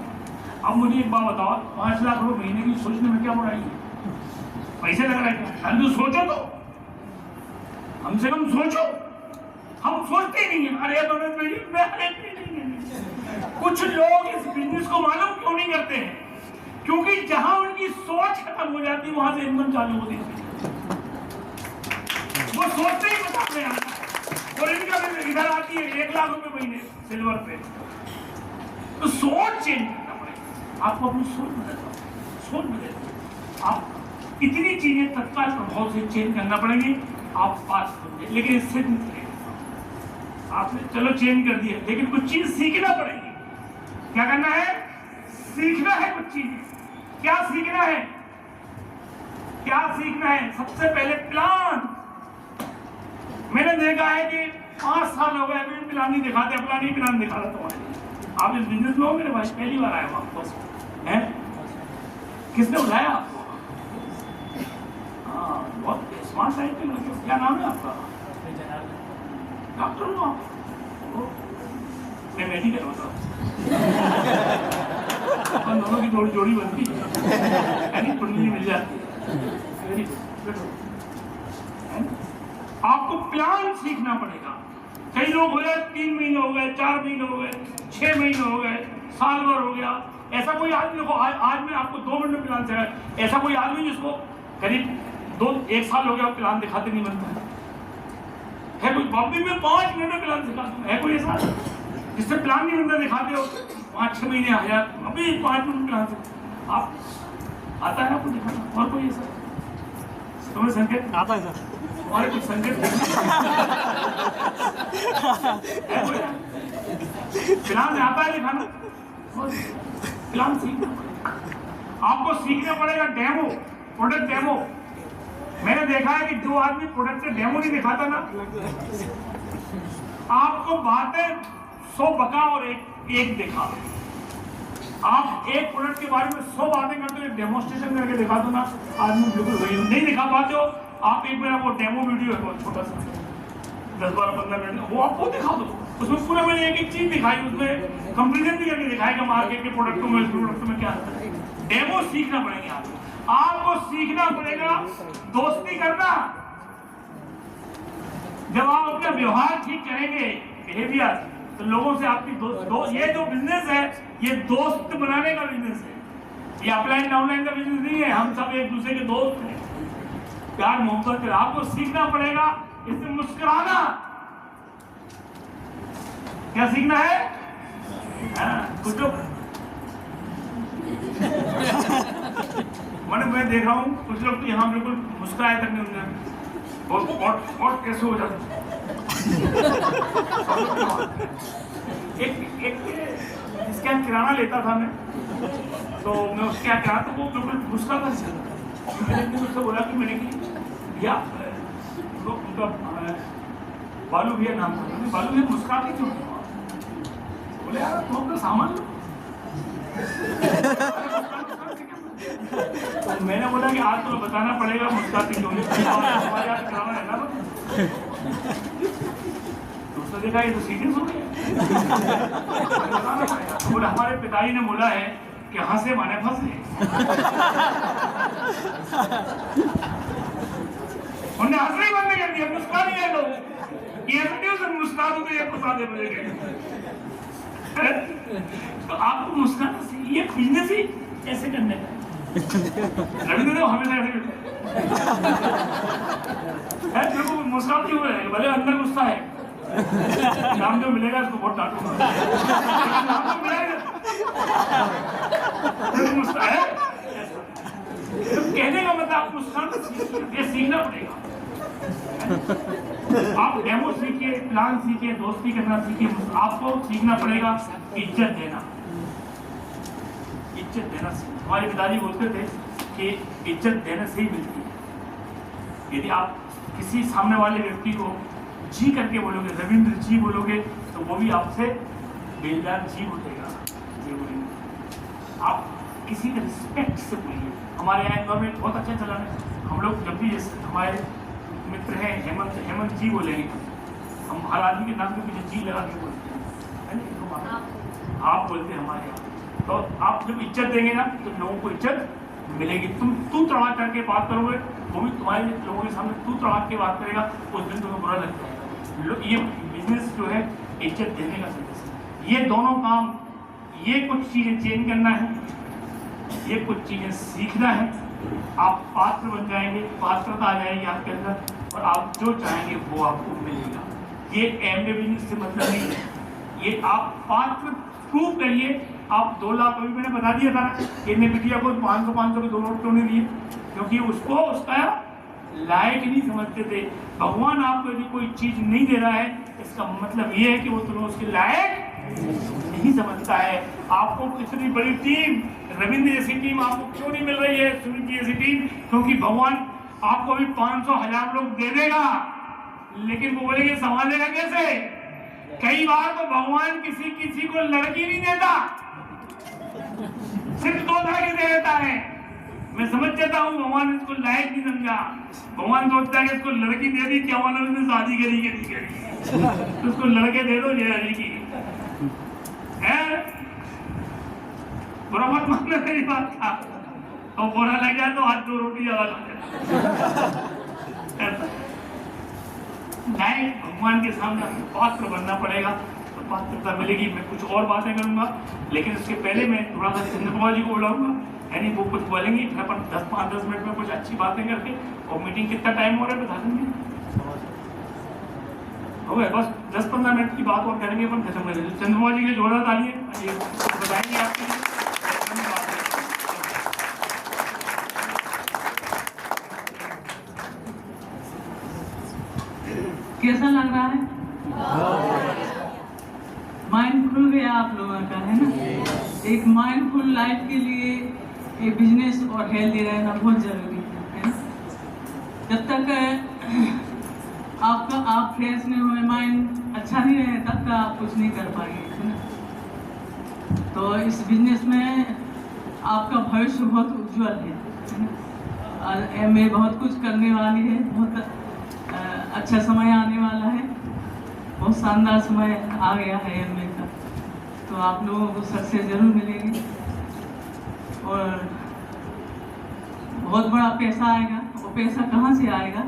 अब मुझे एक बात बताओ, 5 लाख रुपए महीने की सोचने में क्या बुराई है? पैसे लग रहा है क्या? हम तो सोचो, तो कम से कम सोचो। हम सोचते नहीं है। अरे कुछ लोग इस बिजनेस को मालूम क्यों नहीं करते हैं? क्योंकि जहां उनकी सोच खत्म हो जाती है वहां से इनकम चालू होती है। वो सोचते ही बता में आता है और इनकम इधर आती है 1 लाख रुपए महीने सिल्वर पे। तो सोच चेंज करना पड़ेगा आपको, अपनी सोच बदलना। आप इतनी चीजें तत्काल प्रभाव से चेंज करना पड़ेगी। आप पास होंगे, लेकिन इससे नहीं चलेगा। आपने चलो चेंज कर दिया, लेकिन कुछ चीज सीखना पड़ेगी। क्या करना है? सीखना है कुछ चीज। क्या सीखना है? क्या सीखना है? सबसे पहले प्लान। मैंने देखा है कि 5 साल हो गए अभी प्लान नहीं दिखाते। अपना नहीं प्लान दिखा रहा तुम्हारे। आप इस बिजनेस में हो मेरे भाई, पहली बार आए हो आपको है? किसने बुलाया आपको? हाँ, बहुत स्मार्ट साइड के लड़के। क्या नाम है आपका? डॉक्टर हो आप? मैं मेडिकल होता हूँ। अपन दोनों की जोड़ी बनती है, कुंडली मिल जाती है। Very good. आपको प्लान सीखना पड़ेगा। कई लोग हो गए 3 महीने हो गए, 4 महीने हो गए, 6 महीने हो गए, साल भर हो गया। ऐसा कोई आदमी देखो, आज मैं आपको 2 मिनट में प्लान सिखाया। ऐसा कोई आदमी जिसको करीब 1 साल हो गया प्लान दिखाते नहीं बनता है कोई? बॉम्बे में 5 मिनट में प्लान सिखाता है कोई ऐसा जिससे प्लान नहीं बनता? दिखाते हो 5-6 महीने, 1000 अभी 5 मिनट प्लान से आप आता है आपको दिखाना? और कोई ऐसा तुम्हें संकेत आता है सर? और कुछ संकेत प्लान आता है दिखाना? प्लान सीखना पड़ेगा आपको। सीखना पड़ेगा डेमो, प्रोडक्ट डेमो। मैंने देखा है कि जो आदमी प्रोडक्ट का डेमो नहीं दिखाता ना, आपको बातें 100 बका और एक दिखा। आप एक प्रोडक्ट के बारे में 100 बातें करते हो, डेमोस्ट्रेशन करके दिखा दो ना, आदमी बिल्कुल वही नहीं दिखा पाते हो। आप एक मेरा वो डेमो वीडियो है बहुत छोटा सा, 10-12-15 मिनट, वो आपको दिखा दो। उसमें पूरा मैंने एक चीज दिखाई, उसमें कंपेरिजन भी करके दिखाया कि मार्केट के प्रोडक्टों में, इस प्रोडक्ट में क्या है। डेमो सीखना पड़ेगा आपको सीखना पड़ेगा दोस्ती करना। जब आप अपना व्यवहार ठीक करेंगे, बिहेवियर, तो लोगों से आपकी ये जो बिजनेस है, ये दोस्त बनाने का बिजनेस है। ये ऑफलाइन ऑनलाइन का बिजनेस नहीं है। हम सब एक दूसरे के दोस्त हैं, प्यार मोहब्बत। आपको सीखना पड़ेगा इससे मुस्कुराना। क्या सीखना है? कुछ लोग मैं देख रहा हूँ कुछ लोग तो यहाँ बिल्कुल मुस्कुराए तक नहीं होंगे और कैसे हो जाता। एक इसके यहाँ किराना लेता था मैं, तो मैं उसके यहाँ कहा तो वो बिल्कुल मुस्कुराता था। मैंने उससे बोला कि मैंने कि भैया उनका बालू भैया नाम था, बालू भैया मुस्कुराते क्यों? बोले यार तुम अपना सामान लो। तो मैंने बोला कि आज तो बताना पड़ेगा मुस्कुराते क्यों नहीं, हमारे यहाँ किराना है ना। उसने देखा ये तो सीरियस हो गया। बोला हमारे पिताजी ने बोला है कि हंसे माने फंसे। उन्हें हंसना ही बंद कर दिया, मुस्कुरा नहीं है लोग। ये मुस्कुरा दो तो ये फंसा दे मुझे। तो आपको मुस्कुराना चाहिए, ये बिजनेस ही ऐसे करने का। रविंद्र देव हमेशा ऐसे तेरे को मुस्कुराते हुए है, भले अंदर गुस्सा है। नाम जो मिलेगा इसको बहुत डांटूंगा। नाम तो मिलेगा मुस्कुरा है। तो कहने का मतलब आप मुस्कुराना ये सीखना पड़ेगा। आप डेमो सीखिए, प्लान सीखिए, दोस्ती करना सीखिए। आपको सीखना पड़ेगा इज्जत देना। इज्जत देना हमारे पिताजी बोलते थे कि इज्जत देने से ही मिलती है। यदि आप किसी सामने वाले व्यक्ति को जी करके बोलोगे, रविंद्र जी बोलोगे, तो वो भी आपसे बेलदार जी बोलेगा। जी बोलेंगे आप किसी का रिस्पेक्ट से बोलिए। हमारे यहाँ गवर्नमेंट बहुत अच्छा चला है। हम लोग जब भी हमारे मित्र हैं हेमंत जी बोलेंगे, हम हर आदमी के नाम के पीछे जी लगा के बोलते हैं। आप बोलते हैं हमारे यहाँ। तो आप जब इज्जत देंगे ना तो लोगों को इज्जत मिलेगी। तुम तू तड़ा करके बात करोगे, वो भी तुम्हारे लोगों के सामने तू तड़ा के बात करेगा, उस दिन तुम्हें बुरा लग जाएगा। ये बिजनेस जो है इज्जत देने का बिजनेस है। ये दोनों काम, ये कुछ चीजें चेंज करना है, ये कुछ चीजें सीखना है। आप पात्र बन जाएंगे, पात्रता आ जाएगी आपके अंदर, और आप जो चाहेंगे वो आपको मिलेगा। ये एमबीए बिजनेस से मतलब नहीं है, ये आप पात्र प्रूव करिए। आप 2 लाख, अभी मैंने बता दिया था कि बिटिया को 500 के 2 नोट क्यों नहीं दिए, क्योंकि उसको उसका लायक नहीं समझते थे। भगवान आपको यदि कोई चीज नहीं दे रहा है, इसका मतलब ये है कि वो तुम्हें उसके लायक नहीं समझता है। आपको इतनी बड़ी टीम, रविंद्र जैसी टीम आपको क्यों नहीं मिल रही है, सुनील जी जैसी टीम? क्योंकि भगवान आपको भी 500,000 लोग दे देगा, लेकिन वो बोलेंगे संभालेगा कैसे? कई बार तो भगवान किसी को लड़की नहीं देता, सिर्फ 2 लड़के दे देता है। मैं समझ जाता हूँ भगवान इसको लायक नहीं समझा। भगवान सोचता है कि इसको लड़की दे दी, क्या वाला उसने शादी करी कि नहीं करी, तो उसको लड़के दे दो जया जी की। बुरा मत मानना मेरी बात का, और बुरा लग जाए तो हाथ 2 रोटी ज्यादा खा जाए। भगवान के सामने पात्र बनना पड़ेगा, तो पात्रता मिलेगी। मैं कुछ और बातें करूंगा, लेकिन उसके पहले मैं थोड़ा सा चंद्रमा जी को बुलाऊंगा, यानी वो कुछ बोलेंगे। अपन 10 मिनट में कुछ अच्छी बातें करके, और मीटिंग कितना टाइम हो रहा है बता देंगे, हो गए बस 10-15 मिनट की बात और करेंगे, अपन खत्म कर देंगे। चंद्रमा जी के जोरदार तालियां बताएंगे आपके लिए। कैसा लग रहा है? माइंड खुल गया आप लोगों का, है ना? एक माइंडफुल लाइफ के लिए ये बिजनेस और हेल्दी रहना बहुत जरूरी है ना? जब तक आप फ्रेश नहीं हुए, माइंड अच्छा नहीं रहे, तब तक आप कुछ नहीं कर पाएंगे, है ना? तो इस बिजनेस में आपका भविष्य बहुत उज्जवल है। एमए बहुत कुछ करने वाली है, बहुत अच्छा समय आने वाला है, बहुत शानदार समय आ गया है एमए का। तो आप लोगों को सक्सेस जरूर मिलेगी, और बहुत बड़ा पैसा आएगा। वो पैसा कहाँ से आएगा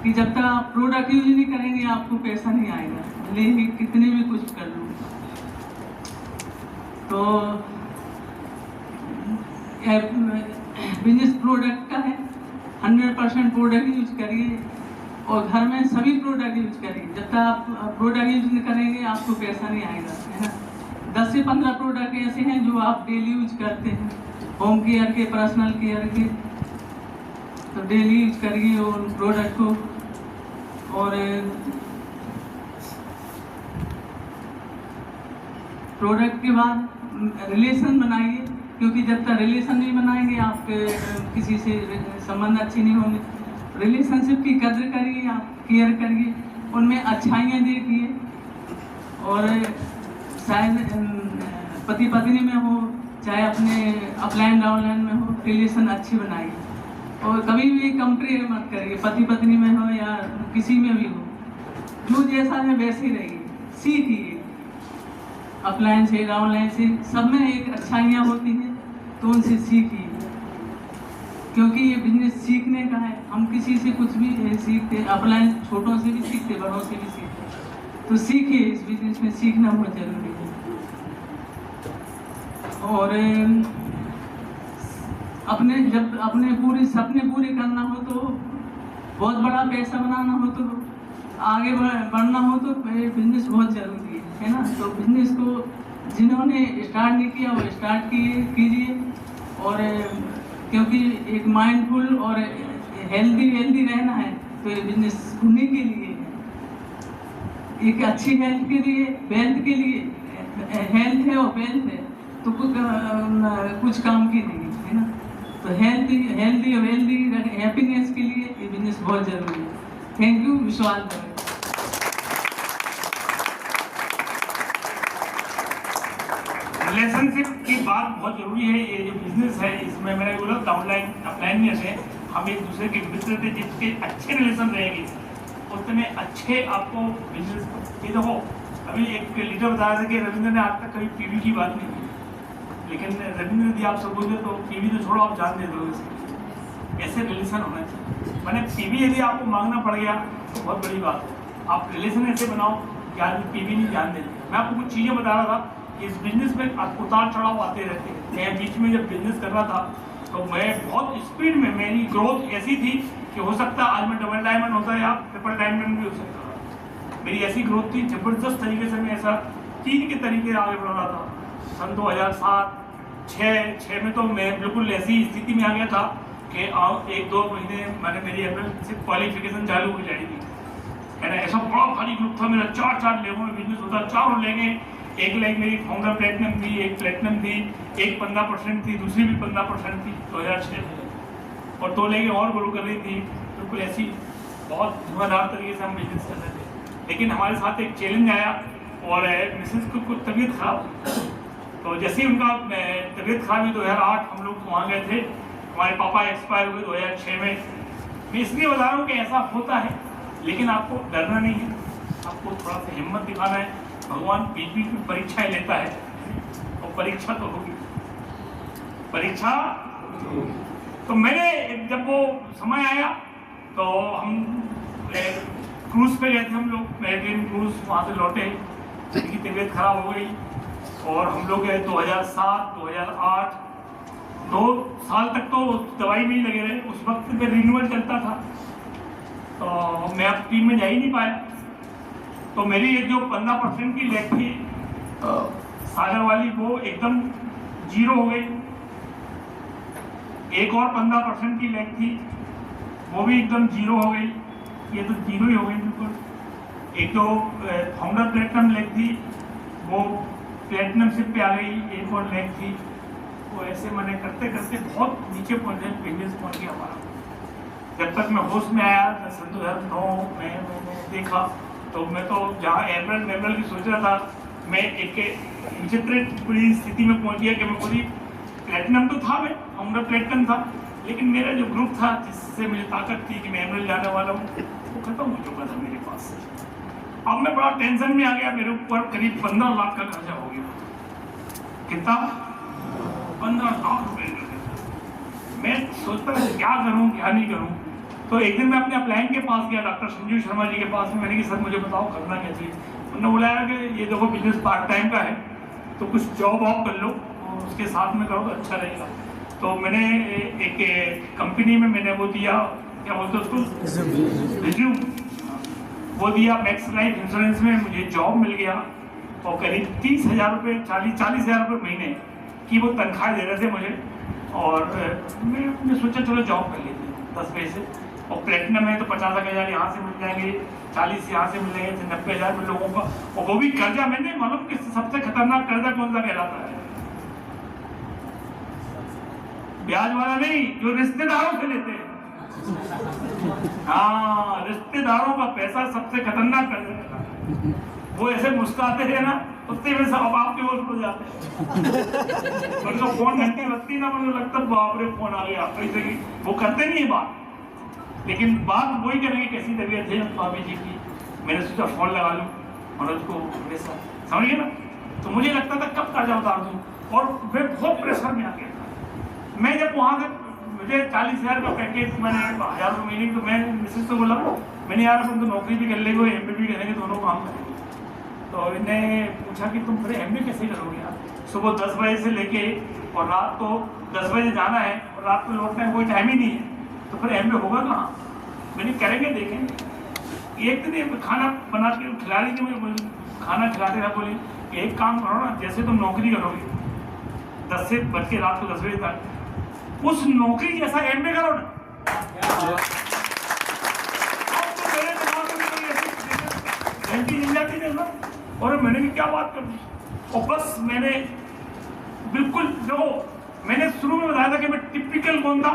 कि जब तक आप प्रोडक्ट यूज नहीं करेंगे आपको पैसा नहीं आएगा, भले ही कितने भी कुछ कर लो। तो बिजनेस प्रोडक्ट का है, 100% प्रोडक्ट यूज करिए, और घर में सभी प्रोडक्ट यूज करिए। जब तक आप प्रोडक्ट यूज नहीं करेंगे आपको पैसा नहीं आएगा, है ना। 10 से 15 प्रोडक्ट ऐसे हैं जो आप डेली यूज करते हैं, होम केयर के, पर्सनल केयर के, तो डेली यूज करिए उन प्रोडक्ट को। और प्रोडक्ट के बाद रिलेशन बनाइए, क्योंकि जब तक रिलेशन नहीं बनाएंगे आप किसी से संबंध अच्छे नहीं होंगे। रिलेशनशिप की कदर करिए, आप केयर करिए, उनमें अच्छाइयाँ देखिए। और शायद पति पत्नी में हो चाहे अपने अपलाइन डाउनलाइन में हो, रिलेशन अच्छी बनाइए। और कभी भी कंपेयर मत करिए, पति पत्नी में हो या किसी में भी हो, जो जैसा है वैसे ही रहिए। सीखिए अपलाइन से, डाउनलाइन से, सब में एक अच्छाइयाँ होती हैं, तो उनसे सीखिए, क्योंकि ये बिजनेस सीखने का है। हम किसी से कुछ भी सीखते, अपलाइन छोटों से भी सीखते, बड़ों से भी सीखते, तो सीखिए। इस बिजनेस में सीखना बहुत जरूरी है। और जब अपने पूरे सपने पूरे करना हो, तो बहुत बड़ा पैसा बनाना हो, तो आगे बढ़ना हो, तो बिजनेस बहुत जरूरी है ना। तो बिजनेस को जिन्होंने स्टार्ट नहीं किया वो स्टार्ट कीजिए। और क्योंकि एक माइंडफुल और हेल्दी रहना है, तो ये बिजनेस उन्हीं के लिए है। एक अच्छी हेल्थ के लिए, वेल्थ के लिए, हेल्थ है और वेल्थ है तो कुछ काम की नहीं है ना। तो हेल्दी और वेल्दी हैप्पीनेस के लिए ये बिजनेस बहुत जरूरी है। Thank you. विश्वास रिलेशनशिप की बात बहुत जरूरी है। ये जो बिजनेस है इसमें मैंने बोला डाउनलाइन अपलाइन में से हम एक दूसरे के मित्र थे, जिसके अच्छे रिलेशन रहेंगे उतने अच्छे आपको बिजनेस। ये देखो अभी एक लीडर बता रहे थे कि रविंद्र ने आज तक कभी पीवी की बात नहीं की, लेकिन रविंद्र यदि आप सब बोलते तो पीवी तो छोड़ो, आप जान दे दोगे। ऐसे रिलेशन होना चाहिए। मैंने पीवी यदि आपको मांगना पड़ गया तो बहुत बड़ी बात है। आप रिलेशन ऐसे बनाओ कि आदमी पीवी नहीं जान देते। मैं आपको कुछ चीज़ें बता रहा था, इस बिजनेस में उतार चढ़ाव आते रहते हैं। मैं बीच में जब बिजनेस कर रहा था तो मैं बहुत स्पीड में, मेरी ग्रोथ ऐसी थी कि हो सकता आज मैं डबल डायमंड होता या ट्रिपल डायमंड भी हो सकता था। मेरी ऐसी ग्रोथ थी, जबरदस्त तरीके से मैं ऐसा तीन के तरीके आगे बढ़ रहा था। सन 2007-6 में तो मैं बिल्कुल ऐसी स्थिति में आ गया था कि 1-2 महीने मैंने मेरी एमएल क्वालिफिकेशन चालू हो जाएगी, है ना। ऐसा बड़ा भारी ग्रुप था मेरा, 4 लेगों में बिजनेस होता, 4 लेंगे। एक लेग मेरी फाउंडर प्लेटिनम थी, एक प्लेटिनम थी, एक 15% थी, दूसरी भी 15% थी 2006 में, और 2 लेगें और ग्रो कर रही थी। बिल्कुल ऐसी बहुत धुआंधार तरीके से हम बिजनेस कर रहे थे। लेकिन हमारे साथ एक चैलेंज आया और मिसेस को कुछ तबीयत खराब, तो जैसे ही उनका तबीयत खराब हुई 2008 हम लोग वहाँ गए थे। हमारे पापा एक्सपायर हुए 2006 में। मैं इसलिए बता रहा हूँ कि ऐसा होता है, लेकिन आपको डरना नहीं है, आपको थोड़ा सा हिम्मत दिखाना है। भगवान बीच बीच में परीक्षाएं लेता है, और परीक्षा तो होगी, परीक्षा। तो मैंने जब वो समय आया तो हम क्रूज पे गए थे, हम लोग मैरिटाइम क्रूज, वहाँ से लौटे, उनकी तबीयत खराब हो गई और हम लोग गए 2007-2008 2 साल तक तो दवाई में ही लगे रहे। उस वक्त पे रिन्यूअल चलता था, तो मैं अब टीम में जा ही नहीं पाया। तो मेरी एक जो 15% की लेग थी सागर वाली, वो एकदम 0 हो गई। एक और 15% की लेग थी, वो भी एकदम 0 हो गई। ये तो 0 ही हो गई बिल्कुल। एक जो फाउंडर प्लेटिनम लेग थी वो प्लेटिनमशिप पे आ गई। एक और लेग थी, वो ऐसे मैंने करते करते बहुत नीचे पहुंचे, बिजनेस पहुंच गया हमारा। जब तक मैं होश में आया 2009 में मैंने देखा, तो मैं तो जहाँ एमरल्ड की सोच रहा था, मैं एक विचित्र पूरी स्थिति में पहुंच गया कि मैं पूरी प्लेटिनम तो था, मैं फाउंडर प्लेटिनम था, लेकिन मेरा जो ग्रुप था जिससे मुझे ताकत थी कि मैं एमरल्ड जाने वाला हूँ, वो खत्म हो चुका था मेरे पास। अब मैं बड़ा टेंशन में आ गया। मेरे ऊपर करीब 15 लाख का खर्चा हो गया। कितना? 15 लाख रुपए। मैं सोचता था क्या करूं क्या नहीं करूं। तो एक दिन मैं अपने अपलाइन के पास गया, डॉक्टर संजीव शर्मा जी के पास में। मैंने कहा सर मुझे बताओ करना क्या चाहिए। उन्होंने बुलाया कि ये देखो बिजनेस पार्ट टाइम का है, तो कुछ जॉब वॉब कर लो और उसके साथ में करो तो अच्छा रहेगा। तो मैंने एक कंपनी में मैंने वो दिया, क्या बोलते हैं उसको, रिज्यूम, वो दिया। मैक्स लाइफ इंश्योरेंस में मुझे जॉब मिल गया और करीब 30,000 रुपये 40,000 रुपये महीने की वो तनख्वाह दे रहे थे मुझे। और मैंने सोचा चलो जॉब कर लेते हैं 10 बजे से, और प्लेटिनम है तो 50,000 यहाँ से मिल जाएंगे, 40 यहाँ से मिल जाएंगे, 90,000 में लोगों का, और वो भी कर्जा। मैंने मालूम कि सबसे खतरनाक कर्जा कौन सा कहलाता है? ब्याज वाला नहीं, जो रिश्तेदारों से लेते हैं। हाँ, रिश्तेदारों का पैसा सबसे खतरनाक कर्जा है। वो ऐसे मुस्कुराते थे ना, उससे में सब आपके होश हो जाते हैं। उनका फोन घंटी बजती ना, मुझे लगता बाप रे फोन आ गया, ऐसे की वो करते नहीं है बात, लेकिन बात वही करेंगे कैसी तबीयत है भाभी जी की। मैंने सोचा फोन लगा लूँ मनोज को, वैसा समझिए ना। तो मुझे लगता था कब कर्जा उतार दूँ, और मैं बहुत प्रेशर में आ गया था। मैं जब वहाँ से मुझे 40,000 का पैकेज, मैंने 1,000 रुपये महीने, तो मैं मिसेज से बोला मैंने यार अपन तो नौकरी भी कर लेंगे, MBA भी करेंगे, दोनों काम करेंगे। तो इन्हें पूछा कि तुम फिर MBA कैसे करोगे यार? सुबह 10 बजे से लेके और रात को 10 बजे जाना है और रात को लौटना है, कोई टाइम ही नहीं है, तो फिर MBA होगा कहाँ? मैंने करेंगे देखेंगे। एक दिन खाना बना के खिला रही थी मुझे, खाना खिलाते रहा, बोली एक काम करो ना, जैसे तुम नौकरी करोगे 10 से बज के रात को 10 बजे तक, उस नौकरी जैसा MBA करो ना। और मैंने भी क्या बात कर दी, और बस मैंने बिल्कुल देखो, मैंने शुरू में बताया था कि मैं टिपिकल कौन था,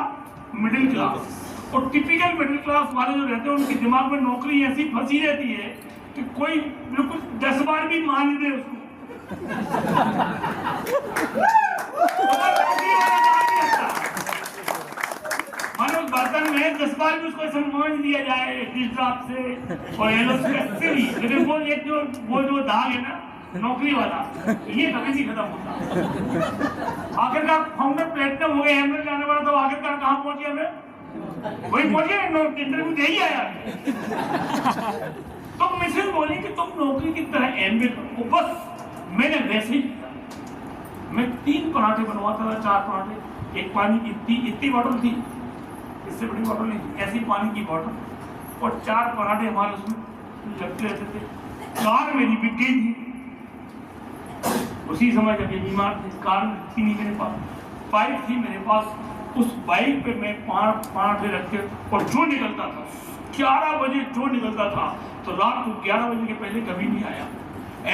मिडिल क्लास। और टिपिकल मिडिल क्लास वाले जो रहते हैं उनके दिमाग में नौकरी ऐसी फंसी रहती है कि कोई बिल्कुल 10 बार भी मान दे उसको। मानो बर्तन में 10 बार भी उसको सम्मान दिया जाए डिश ड्रॉप से और येलो से भी, लेकिन वो जो दाग है ना नौकरी वाला, ये कभी नहीं खत्म होता। आखिरकार फाउंडर प्लेटिनम हो गए, एमएल जाने वाला, तो आखिरकार कहाँ पहुंचे हमें? वही पहुंचे, इंटरव्यू दे ही आया। तो मिसेज बोली कि तुम नौकरी की तरह MBA करो। बस मैंने वैसे ही किया। मैं 3 पराठे बनवाता था, 4 पराठे, एक पानी की इतनी बॉटल थी, इससे बड़ी बॉटल नहीं थी, ऐसी पानी की बॉटल, और 4 पराठे हमारे उसमें लगते रहते थे। कार मेरी बिक गई थी उसी समय जब ये बीमार थी। कार थी नहीं मेरे पास, बाइक थी मेरे पास, उस बाइक पे मैं पराठे रख के, और जो निकलता था 11 बजे जो निकलता था, तो रात को 11 बजे के पहले कभी नहीं आया।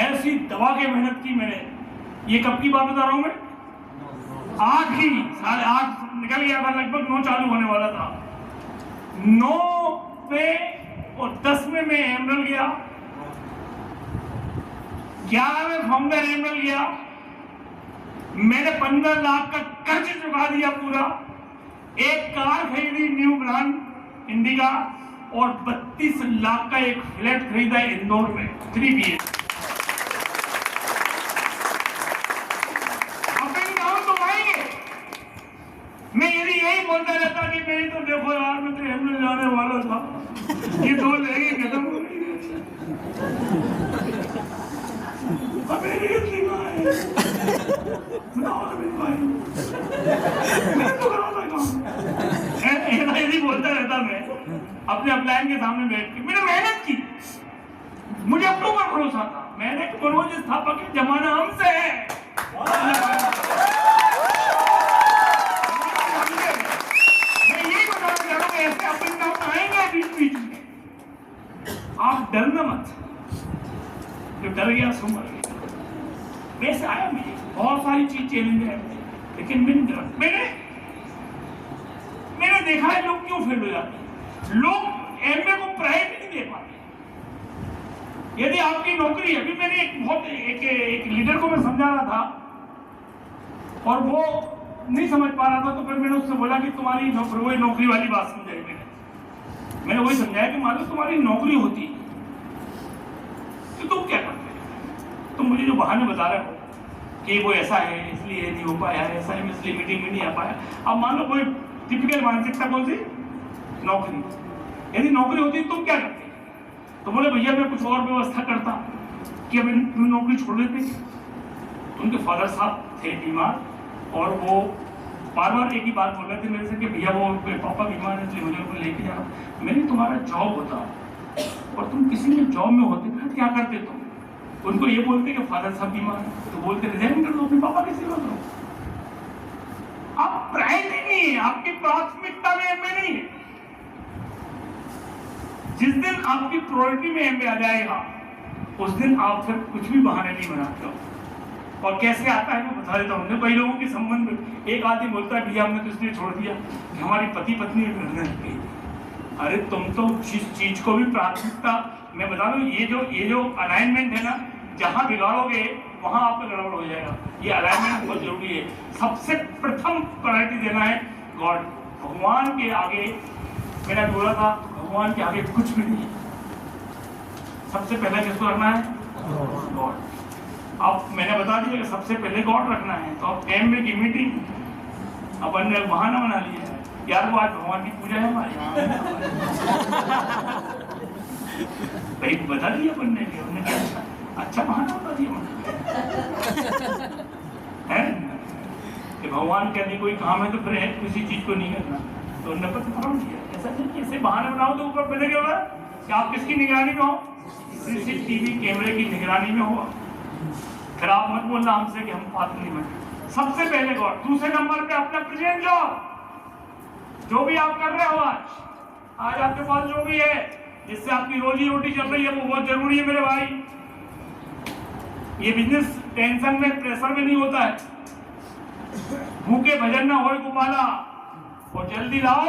ऐसी दबा के मेहनत की मैंने। ये कब की बात बता रहा हूँ मैं? 8 की 8:30 निकल गया था, लगभग 9 चालू होने वाला था। 9 पे और 10 में मैं एमरल गया, 11 में फाउंडर एमरल गया। मैंने 15 लाख का कर्ज चुका दिया पूरा, एक कार खरीदी न्यू ब्रांड इंडिका, और 32 लाख का एक फ्लैट खरीदा इंदौर में 3 BH। मैं यही बोलता रहता कि मेरी तो देखो यार, मैं तो एमएल जाने वाला था, ये 2 लेगी खत्म हो गई। यही बोलता रहता मैं अपने अपलाइन के सामने बैठ के। मैंने मेहनत की, मुझे अपनों पर भरोसा था। मैंने मनोज स्थापक जमाना हमसे है। आप डरना मत, जो डर गया सो मर गया। वैसे आया मुझे बहुत सारी चीज चैलेंज है, लेकिन मैंने देखा है लोग क्यों फेल हो जाते हैं। लोग MBA को प्रायोरिटी नहीं दे पाते। यदि आपकी नौकरी, अभी मैंने एक लीडर को मैं समझा रहा था और वो नहीं समझ पा रहा था, तो फिर मैंने उससे बोला कि तुम्हारी वही नौकरी वाली बात समझाई। मैंने वही समझाया कि मान लो तुम्हारी नौकरी होती तो तुम क्या करते? तुम मुझे जो बहाने बता रहे हो कि वो ऐसा है इसलिए नहीं हो पाया, ऐसा है इसलिए मीटिंग में नहीं आ पाया। अब मान लो कोई टिपिकल मानसिकता कौन सी? नौकरी। यदि नौकरी होती तुम क्या करते? तो बोले भैया मैं कुछ और व्यवस्था करता कि अब नौकरी छोड़ देते। उनके फादर साहब थे बीमार और वो बार बार एक ही बात बोल रहे थे मेरे से कि भैया वो पापा बीमार है इसलिए मुझे उनको लेके जाना। मैंने तुम्हारा जॉब होता और तुम किसी के जॉब में होते फिर क्या करते तुम? उनको ये बोलते कि फादर साहब बीमार है तो बोलते रिजाइन कर दो, अपने पापा की सेवा करो। आप प्रायोरिटी नहीं है, आपकी प्राथमिकता में एमए नहीं है। जिस दिन आपकी प्रायोरिटी में एमए आ जाएगा उस दिन आप फिर कुछ भी बहाने नहीं बनाते हो। और कैसे आता है मैं बता देता हूँ। कई लोगों के संबंध में एक आदमी बोलता है भैया हमने तो इसलिए छोड़ दिया कि हमारी पति पत्नी लड़ने लग गई। अरे तुम तो जिस चीज को भी प्राथमिकता, मैं बता दूं ये जो अलाइनमेंट है ना, जहां बिगाड़ोगे वहां आपका गड़बड़ हो जाएगा। ये अलाइनमेंट बहुत जरूरी है। सबसे प्रथम प्रायोरिटी देना है गॉड, भगवान के आगे। मैंने बोला था भगवान के आगे कुछ भी नहीं है। सबसे पहले किसको रखना है? गॉड। अब मैंने बता दिया कि सबसे पहले गॉड रखना है। तो अब एमए की मीटिंग अपन ने बहाना बना लिया है, यार वो आज भगवान की पूजा है हमारे भाई बता दिया अपन ने क्या अच्छा बहाना बता दिया है कि भगवान के यदि कोई काम है तो फिर किसी चीज को नहीं करना। तो उन्होंने पता दिया ऐसा नहीं, ऐसे बहाने बनाओ तो ऊपर पहले क्या होगा कि आप किसकी निगरानी में हो? सीसीटीवी कैमरे की निगरानी में हो। फिर आप मत बोलना हमसे कि हम पात्र नहीं बने। सबसे पहले गॉड, दूसरे नंबर पे अपना प्रेजेंट जॉब, जो भी आप कर रहे हो आज आपके पास जो भी है जिससे आपकी रोजी रोटी चल रही है वो बहुत जरूरी है मेरे भाई। ये बिजनेस टेंशन में प्रेशर में नहीं होता है। भूखे भजन ना होए गोपाला, और जल्दी लाओ।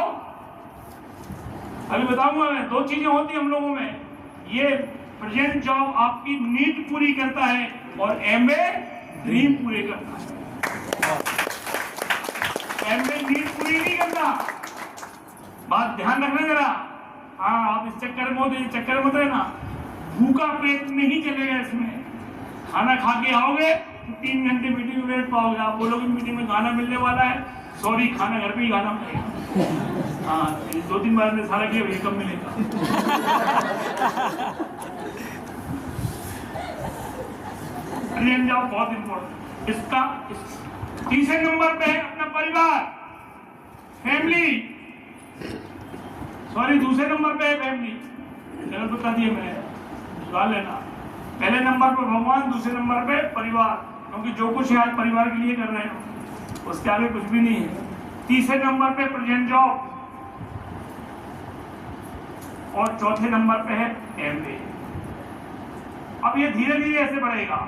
अभी बताऊंगा मैं, दो चीजें होती हम लोगों में। ये प्रेजेंट जॉब आपकी नीड पूरी करता है और एमए ड्रीम पूरे करता है। एमए नीड पूरी नहीं करता, बात ध्यान रखना जरा। हाँ आप इस चक्कर में मत रहना। भूखा पेट नहीं चलेगा इसमें। खाना खा के आओगे तो 3 घंटे मीटिंग में बैठ पाओगे। आप बोलोगे मीटिंग में गाना मिलने वाला है, सॉरी खाना घर पे ही खाना पड़ेगा। हाँ 2-3 बार ने सारा किया वही कम मिलेगा। जॉब बहुत इंपॉर्टेंट। इसका तीसरे नंबर पे है अपना परिवार, फैमिली। सॉरी दूसरे नंबर पे है फैमिली, गलत बता दिया मैंने, सवाल लेना। पहले नंबर पर भगवान, दूसरे नंबर पे परिवार, क्योंकि जो कुछ है आज परिवार के लिए कर रहे हैं, उसके आगे कुछ भी नहीं है। तीसरे नंबर पे प्रेजेंट जॉब और चौथे नंबर पे है एमए। अब ये धीरे धीरे ऐसे बढ़ेगा,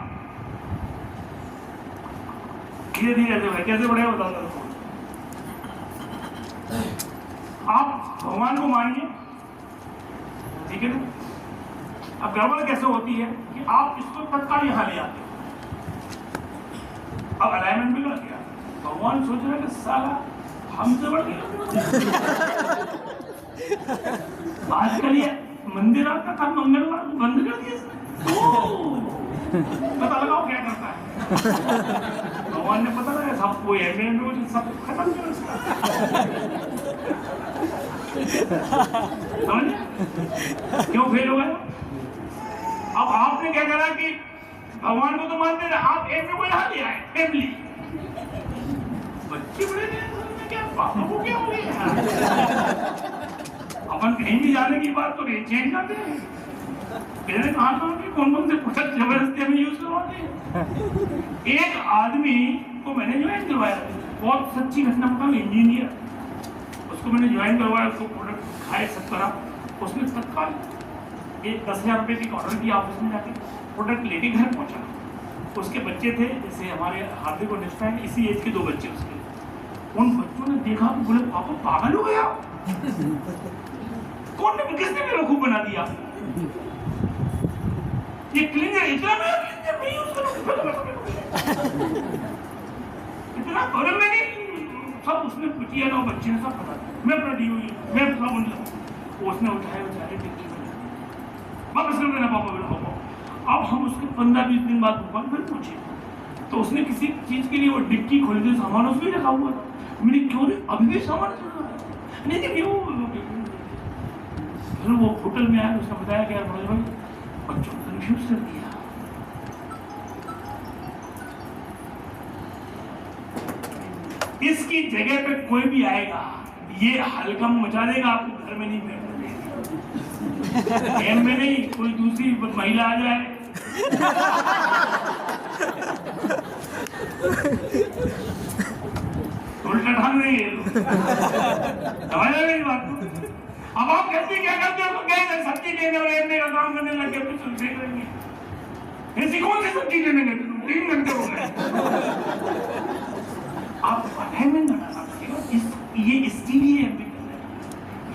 धीरे धीरे ऐसे बढ़ेगा। कैसे बढ़ेगा बता दो। आप भगवान को मानिए, ठीक है ना। अब गड़बड़ कैसे होती है कि आप इसको तत्काल यहाँ ले आते हो। अब अलाइनमेंट बिगड़ गया। भगवान सोच रहा है कि साला हमसे बढ़ गया। आजकल ये मंदिर आता था मंगलवार बंद कर दिया इसने। पता लगाओ क्या करता है। भगवान ने पता लगा सब कोई है, सब खत्म कर उसका। क्यों फेल हो गया? अब आपने क्या करा कि भगवान को तो मानते थे, आप एमए को यहाँ ले आए। फैमिली बच्चे बड़े क्या पापा को क्या हो गया? अपन कहीं भी जाने की बात तो चेंज करते हैं। मैंने कहा था कि कौन से पुस्तक जबरदस्ती हमें यूज करवाते हैं। एक आदमी को मैंने ज्वाइन करवाया, बहुत सच्ची घटना बताऊं, इंजीनियर, उसको मैंने ज्वाइन करवाया। उसको प्रोडक्ट खाए सब करा, उसने तत्काल 10,000 रुपये की ऑर्डर किया। ऑफिस में जाके प्रोडक्ट लेके घर पहुंचा। उसके बच्चे थे, जैसे हमारे हार्दिक और निष्ठा है, इसी एज के 2 बच्चे उसके। उन बच्चों ने देखा तो बोले पापा पागल हो गया, किसने बेवकूफ बना दिया? ये क्लीनर इतना मैं यूज करूं, इतना बड़े में नहीं, सब उसने पूछिया ना, बच्चे ने सब पता। मैं प्रडी हुई, मैं सब उसने उठाए वापस कर देना पापा। अब हम उसके 15-20 दिन बाद दुकान पर पहुंचे तो उसने किसी चीज के लिए वो डिक्की खोली थी, सामान उसमें रखा हुआ था। मैंने क्यों नहीं, अभी भी सामान नहीं फिर वो होटल में आया, उसने बताया कि यार मनोज भाई बच्चों को कंफ्यूज कर दिया। इसकी जगह पे कोई भी आएगा, ये हलकम मचा देगा, आपको घर में नहीं बैठने देगा। एम में नहीं, कोई दूसरी महिला आ जाए उल्टा ढंग नहीं है, समझ रहे हैं बात को? अब आप कहते क्या करते हो? कह सब्जी लेने और एम का काम करने लग गए, कुछ देख रहे हैं ऐसी कौन सी सब्जी लेने गए? 3 घंटे हो गए। आप अलाइनमेंट बनाना पड़ेगा। ये इसके लिए एम कर रहे हैं,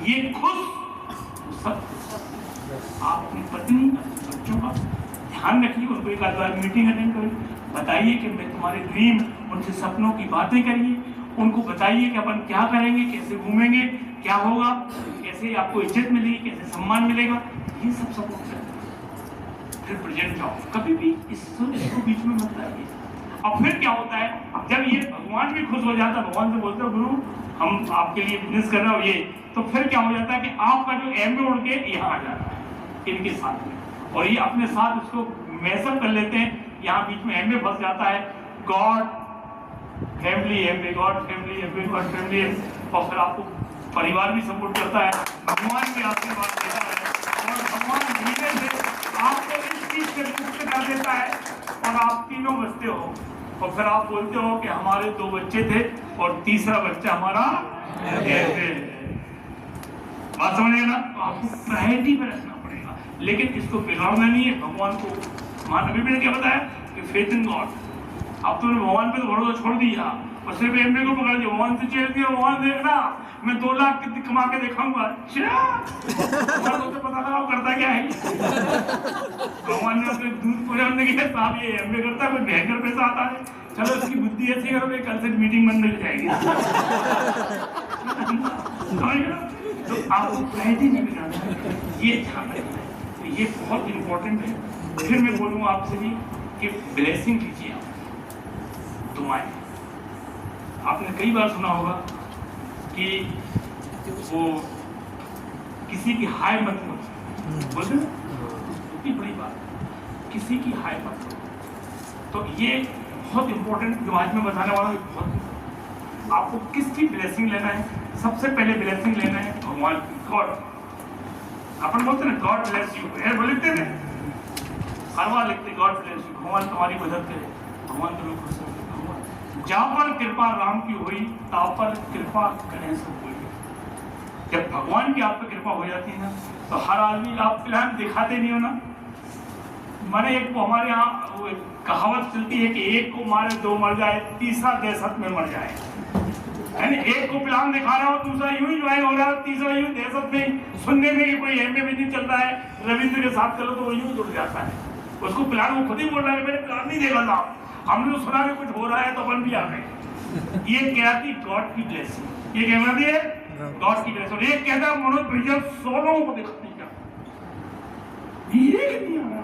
ये खुद सब आप अपनी पत्नी बच्चों का ध्यान रखिए, उनको एक आध बार मीटिंग अटेंड करिए, बताइए कि मैं तुम्हारे ड्रीम, उनसे सपनों की बातें करिए, उनको बताइए कि अपन क्या करेंगे, कैसे घूमेंगे, क्या होगा, कैसे आपको इज्जत मिलेगी, कैसे सम्मान मिलेगा, ये सब सपोर्ट करें। फिर प्रेजेंट जाओ, कभी भी इसको बीच में मत लाइए। अब फिर क्या होता है, जब ये भगवान भी खुश हो जाता है, भगवान से बोलते हो गुरु हम आपके लिए बिजनेस कर रहे हो ये, तो फिर क्या हो जाता है कि आपका जो एम उड़ के यहाँ आ जाता है इनके साथ में, और ये अपने साथ उसको मैसअप कर लेते हैं, यहाँ बीच में एम फंस जाता है। God family M, god family M, god family M, और फिर आपको परिवार भी सपोर्ट करता है, भगवान भी आशीर्वाद देता है, और भगवान धीरे से आपको इस चीज से मुक्त कर देता है, और आप तीनों बचते हो, और फिर आप बोलते हो कि हमारे 2 बच्चे थे और तीसरा बच्चा हमारा बात समझिए ना। तो आपको प्रायोरिटी पे रखना पड़ेगा, लेकिन इसको बिगाड़ना नहीं है। भगवान को नबी ने क्या बताया कि फेथ इन गॉड, अब तुमने भगवान पे तो भरोसा छोड़ दिया और सिर्फ एमए को पकड़ दिया, भगवान से चेड़ दिया, भगवान देखना मैं 2 लाख कमा के दिखाऊंगा, तो पता लगा करता क्या है। भगवान ने अपने दूध पूरे हमने किया साहब ये एमए करता है, कोई भयंकर पैसा आता है, चलो इसकी बुद्धि ऐसी करो, कल से मीटिंग बंद हो जाएगी। तो आपको प्रायोरिटी नहीं बिगाड़ना है, ये ध्यान रखना है, तो ये बहुत इंपॉर्टेंट है। फिर मैं बोलूँगा आपसे भी कि ब्लेसिंग लीजिए आप, दुआएं। आपने कई बार सुना होगा कि वो किसी की हाय मत लो, बोलते ना, इतनी बड़ी बात, किसी की हाय मत लो। तो ये बहुत इंपॉर्टेंट जो आज मैं बताने वाला हूँ, बहुत आपको किसकी ब्लेसिंग लेना है? सबसे पहले ब्लेसिंग लेना है भगवान की, गॉड। अपन बोलते ना गॉड ब्लेस यू, लिखते थे हर बार लिखते गॉड ब्लेस यू, भगवान तुम्हारी मदद करे, भगवान तुम्हें खुश रखे, भगवान जहाँ पर कृपा राम की हुई ता पर कृपा गणेश हुई। जब भगवान की आप पे कृपा हो जाती है ना, तो हर आदमी आप फिलहाल दिखाते नहीं हो ना। मैंने एक को हमारे यहाँ कहावत चलती है कि एक को मारे 2 मर जाए, तीसरा दहशत में मर जाए। यानी एक को प्लान दिखा रहा हो, दूसरा यूं ही ज्वाइन हो रहा है, तीसरा यूं दहशत में सुनने में कि कोई एमए भी नहीं चल रहा है, रविंद्र के साथ चलो तो वो यूं जुड़ जाता है। उसको प्लान वो खुद ही बोल रहा है मैंने प्लान नहीं देखा था, हमने तो सुना कि कुछ हो रहा है तो अपन भी आ गए। ये कहती गॉड की ब्लेसिंग, ये कहना दी है गॉड की ब्लेसिंग। एक कहता है मनोज भैया 100 लोगों को दिखाती क्या, ये कितनी आ रहा,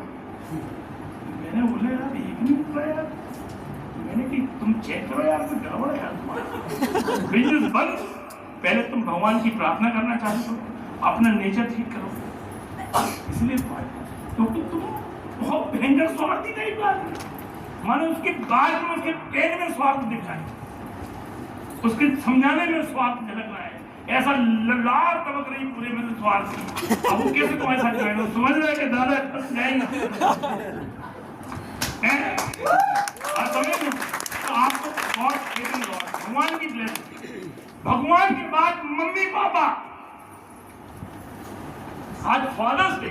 मैंने बोला यार एक नहीं होता यार, मैंने कि तुम चेक करो यार, कुछ गड़बड़ है यार तुम्हारा बिजनेस बंद। पहले तुम भगवान की प्रार्थना करना चाहते हो, अपना नेचर ठीक करो, इसलिए क्योंकि तुम बहुत भयंकर स्वार्थी नहीं बात है, मानो उसके बात में उसके पेट में स्वार्थ दिख रहा है, उसके समझाने में स्वार्थ झलक रहा है, ऐसा लाल तबक रही पूरे में स्वार्थ। अब वो कैसे तुम ऐसा जाएगा, समझ रहे कि दादा फंस जाएगा। तो आपको भगवान की ब्लेसिंग, भगवान के बाद मम्मी पापा। आज फादर्स डे,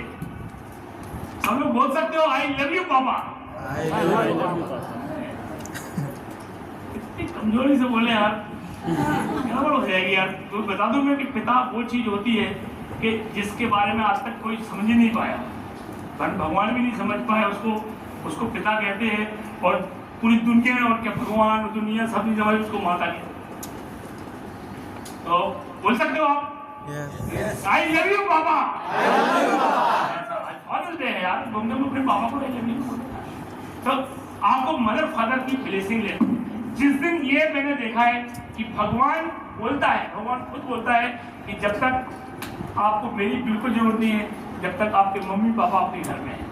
सब लोग बोल सकते हो आई लव यू पापा, इतनी कमजोरी से बोले यार, गड़बड़ हो जाएगी यार। तो बता दूं मैं कि पिता वो चीज होती है कि जिसके बारे में आज तक कोई समझ ही नहीं पाया, भगवान भी नहीं समझ पाया उसको पिता कहते हैं, और पूरी दुनिया और क्या भगवान और दुनिया सब नहीं समझ उसको माता कहते। तो बोल सकते हो आप आई लव यू पापा, फादर्स डे है यार, तुमने अपने पापा को आई लव यू। तो आपको मदर फादर की ब्लेसिंग लेना। जिस दिन ये मैंने देखा है कि भगवान बोलता है, भगवान खुद बोलता है कि जब तक आपको मेरी बिल्कुल जरूरत नहीं है, जब तक आपके मम्मी पापा आपके घर में हैं।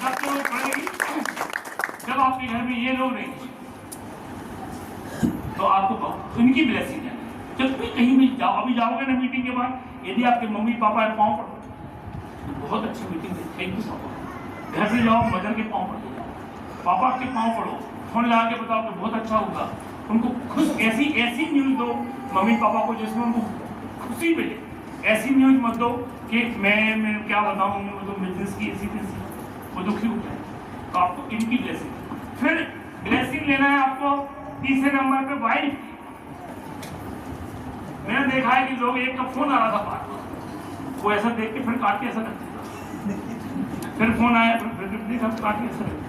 आपको पड़ेगी जब आपके घर में ये लोग नहीं, तो आपको इनकी ब्लेसिंग है। जब भी कहीं भी जाओ, अभी जाओगे ना मीटिंग के बाद, यदि आपके मम्मी पापा के पाँव पड़ो तो बहुत अच्छी मीटिंग थी, थैंक यू पापा। घर से जाओ, मदर के पाँव पड़ो, पापा के पाँव पड़ो, फोन लगा के बताओ कि बहुत अच्छा होगा। उनको खुश ऐसी न्यूज़ दो मम्मी पापा को जिसमें उनको खुशी मिले। ऐसी न्यूज़ मत दो कि मैं क्या बताऊँ, तो बिजनेस की ऐसी तैसी, वो दुखी हो जाए। तो आपको इनकी ब्लेसिंग, फिर ब्लेसिंग लेना है आपको तीसरे नंबर पे वाइफ। मैंने देखा है कि लोग, एक का फोन आ रहा था बाहर, वो ऐसा देख के फिर काट के ऐसा करते थे, फिर फोन आया, फिर देखा काट के ऐसा करते।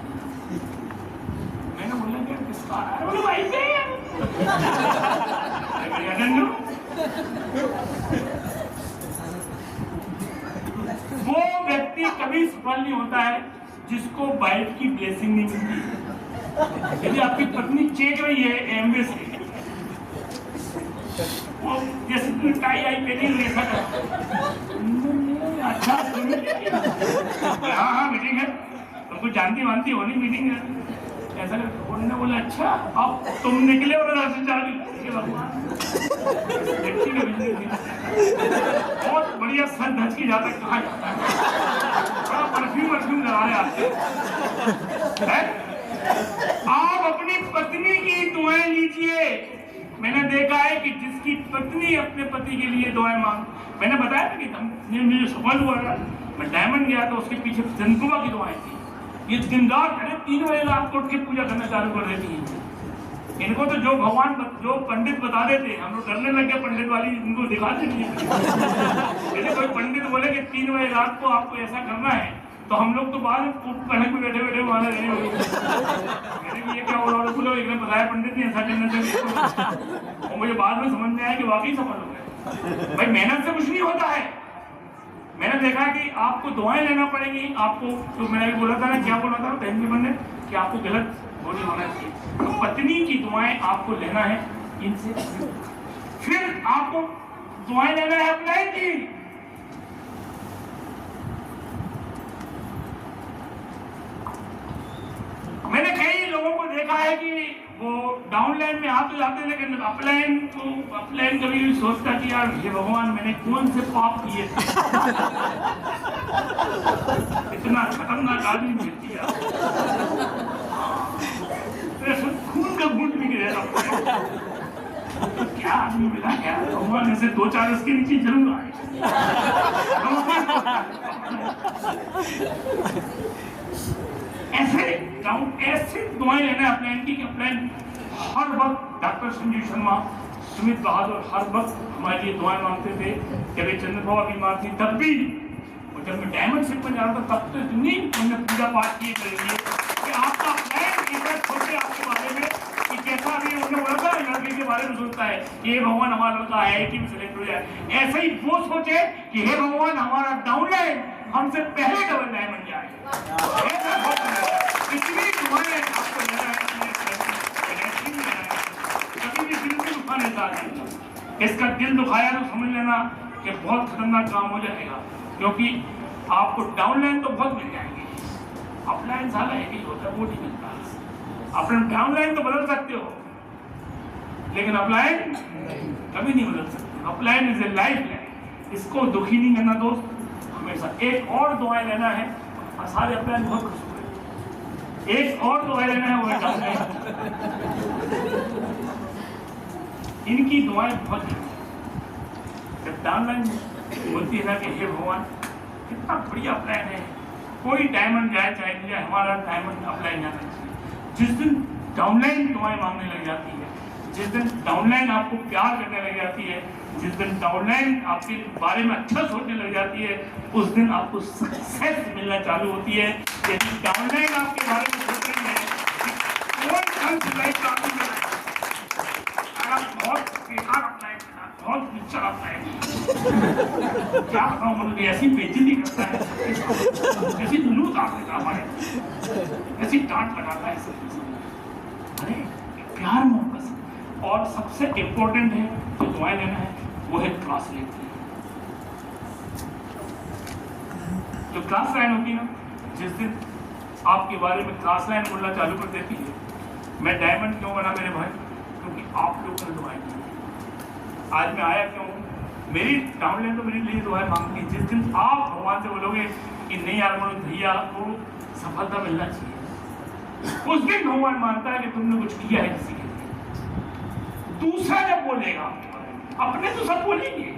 मैंने बोला कि किसका आ रहा है, बोले वाइफ है। वो व्यक्ति कभी सफल नहीं होता है जिसको वाइफ की ब्लेसिंग नहीं मिलती। यदि आपकी पत्नी चेक रही है एमबी से, वो जैसे टाई आई पहनी हुई ऐसा अच्छा हाँ मीटिंग है, तुमको जानती मानती होनी मीटिंग है, ऐसा उन्होंने बोला अच्छा अब तुम निकले और राशन व्यक्ति का बिजनेस बहुत बढ़िया सर धज की जाता है, कहा जाता है, बड़ा परफ्यूम लगा रहे आपके। आप अपनी पत्नी की दुआएं लीजिए। मैंने देखा है कि जिसकी पत्नी अपने पति के लिए दुआएं मांग, मैंने बताया था कि मुझे सफल हुआ था, मैं डायमंड गया तो उसके पीछे चंद्रमा की दुआएं थी। ये दिन रात 3 बजे रात को उठ के पूजा करना चालू कर देती है। इनको तो जो भगवान जो पंडित बता देते, हम लोग डरने लग गए पंडित वाली, इनको दिखा देती है। यदि कोई पंडित बोले कि 3 बजे रात को आपको ऐसा करना है, तो हम लोग तो बाद कनक में बैठे बैठे वहां रहे। ये क्या हो रहा है, एक ने बताया पंडित ने ऐसा करना चाहिए, और मुझे बाद में समझ में आया कि वाकई सफल हो गए। भाई मेहनत से कुछ नहीं होता है। मैंने देखा कि आपको दुआएं लेना पड़ेगी। आपको तो मैंने बोला था ना, क्या बोला था बहन जी ने, कि आपको गलत वो नहीं होना चाहिए। तो पत्नी की दुआएं आपको लेना है इनसे, फिर आपको दुआएं लेना है अपने की। मैंने कई लोगों को देखा है कि वो डाउनलाइन में आप तो जाते हैं, लेकिन अपलाइन कभी भी सोचता कि यार हे भगवान मैंने कौन से पाप किए थे, इतना खतरनाक आदमी मिलती है, खून का घूंट भी गिरा तो क्या आदमी मिला, क्या भगवान ऐसे 2-4 इसके नीचे जरूर आए। ऐसे दुआएं लेना है अपलाइन की, अपलाइन हर वक्त डॉक्टर संजीव शर्मा, सुमित बहादुर हर वक्त हमारे लिए दुआएं मांगते थे। जब ये चंद्रभावा बीमार थी तब भी, और जब मैं डायमंड शिप में जा रहा था तब तो इतनी हमने पूजा पाठ किए करेंगे कि आपका प्लान सोचे आपके बारे में कि कैसा भी उन्होंने बोला था लड़के के बारे में सोचता है कि हे भगवान हमारा लड़का IIT में सेलेक्ट हो जाए, ऐसे ही वो सोचे कि हे भगवान हमारा डाउनलाइन हमसे पहले डबल डायमंड जाए। इतनी दुआएं आपको लेना है, कभी भी दिल से दुखाने का नहीं। इसका दिल दुखाया तो समझ लेना कि बहुत खतरनाक काम हो जाएगा, क्योंकि आपको डाउनलाइन तो बहुत मिल जाएंगे, अपलाइन साला एक ही होता है, वो नहीं मिलता। अपना डाउनलाइन तो बदल सकते हो, लेकिन अपलाइन कभी नहीं बदल सकते। Upline is a life line, इसको दुखी नहीं करना दोस्त हमेशा। एक और दुआएं लेना है, और सारे अपलाइन बहुत खुश हुए। एक और दुआएं लेना है, वो है डाउनलाइन। इनकी दुआएं बहुत जब डाउनलाइन बोलती है ना कि हे भगवान कितना बढ़िया प्लान है, कोई डायमंड जाए चाहे नहीं जाए, हमारा डायमंड अपलाइन जाना चाहिए। जिस दिन डाउनलाइन दुआएं मांगने लग जाती है, जिस दिन डाउनलाइन आपको प्यार करने लग जाती है, जिस दिन डाउनलाइन आपके बारे में अच्छा सोचने लग जाती है, उस दिन आपको सक्सेस मिलना चालू होती है। यदि डाउनलाइन आपके बारे में सोच रही है कौन ढंग से लाइफ चालू में बहुत बेकार अपलाइन, बहुत पिक्चर अपलाइन, क्या बताऊँ, मतलब ऐसी बेइज्जती करता है, ऐसी लूट आप देता हमारे, ऐसी डांट लगाता है सब। अरे प्यार मोहब्बत। और सबसे इम्पोर्टेंट है जो दुआएं लेना है वो है क्लास लाइन। जो क्लास लाइन होगी ना, जिस दिन आपके बारे में क्लास लाइन बोलना चालू कर देती है, मैं डायमंड क्यों बना मेरे भाई, क्योंकि आप लोग कर नुमाइंदे। आज मैं आया क्यों? मेरी डाउनलाइन तो मेरे लिए दुआएं मांगती है। जिस दिन आप भगवान से बोलोगे कि नहीं यार मनोज भैया को सफलता मिलना चाहिए, उस दिन भगवान मानता है कि तुमने कुछ किया है किसी के लिए। दूसरा जब बोलेगा, अपने तो सब बोलेंगे,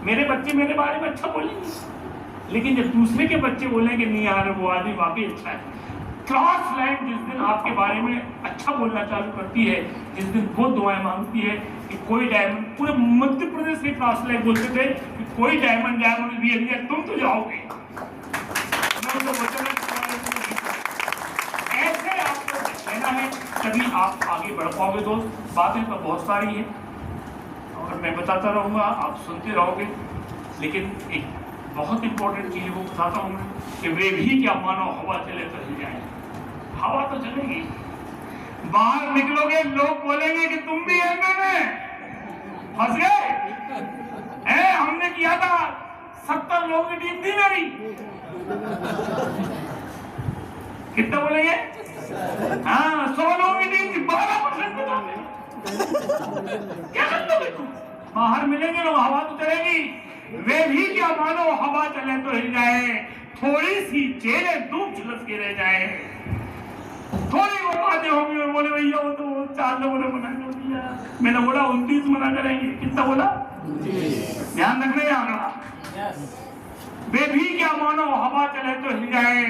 मेरे बच्चे मेरे बारे में अच्छा बोलेंगे, लेकिन जब दूसरे के बच्चे बोलेंगे नहीं यार वो आदमी वाकई अच्छा है, क्रॉस लाइन जिस दिन आपके बारे में अच्छा बोलना चालू करती है, जिस दिन वो दुआएं मांगती है कि कोई डायमंड, पूरे मध्य प्रदेश के क्रॉस लाइन बोलते थे कि कोई डायमंड रियल है, तुम तो जाओगे। ऐसे आपको कहना है, तभी आप आगे बढ़ पाओगे। दोस्त, बातें तो बहुत सारी है और मैं बताता रहूँगा, आप सुनते रहोगे, लेकिन एक बहुत इंपॉर्टेंट चीज वो बताता हूँ कि वे भी क्या मानो हवा चले तो हिल जाए। हवा तो चलेगी, बाहर निकलोगे लोग बोलेंगे कि तुम भी एमए में फंस गए। हमने किया था, 70 लोगों की टीम थी मेरी। कितना बोलेंगे? हाँ, 100 लोगों की टीम थी, 12% क्या कर लोगे तुम? बाहर मिलेंगे लोग, हवा तो चलेगी। वे भी क्या मानो हवा चले तो हिल जाए, थोड़ी सी चेहरे धूप झुलस के रह जाए। थोड़ी वो बातें होंगी और बोले भैया वो तो 4 लोगों ने मना कर दिया। मैंने बोला 29 मना करेंगे। कितना बोला? ध्यान रखना यहाँ। वे भी क्या मानो हवा चले तो हिल जाए,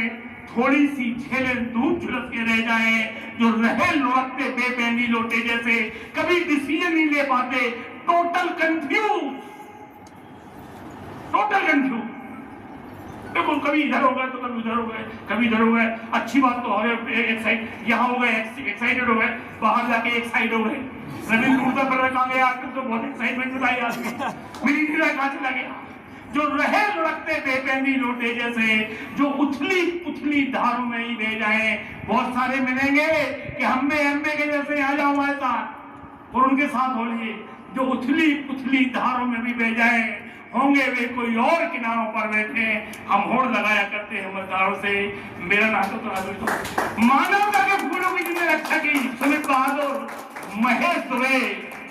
थोड़ी सी झेले धूप झुलस के रह जाए, जो रहे लुढ़कते बेबैनी लोटे जैसे, कभी डिसीजन नहीं ले पाते, टोटल कंफ्यूज। देखो, कभी इधर हो गए तो कभी उधर हो गए, कभी इधर हो गए। अच्छी बात तो हो गए, एक साइड यहाँ हो गए, एक्साइटेड हो गए, बाहर जाके एक साइड हो गए। रविंद्र उड़ता फिर कहाँ गया? आजकल तो बहुत एक्साइटमेंट में आई आदमी, मिली कहाँ चला गया? जो रहे लुढ़कते बेबैनी लोटे जैसे, जो उथली पुथली धारों में ही बह जाए। बहुत सारे मिलेंगे कि हम में एमए के जैसे आ जाओ हमारे साथ और उनके साथ हो लिए, जो उथली पुथली धारों में भी बह जाए। होंगे वे कोई और किनारों पर बैठे, हम होड़ लगाया करते हैं मजदारों से। मेरा नाम तो मानवता के फूलों की जिन्हें रक्षा की सुमित बहादुर, महेश दुबे,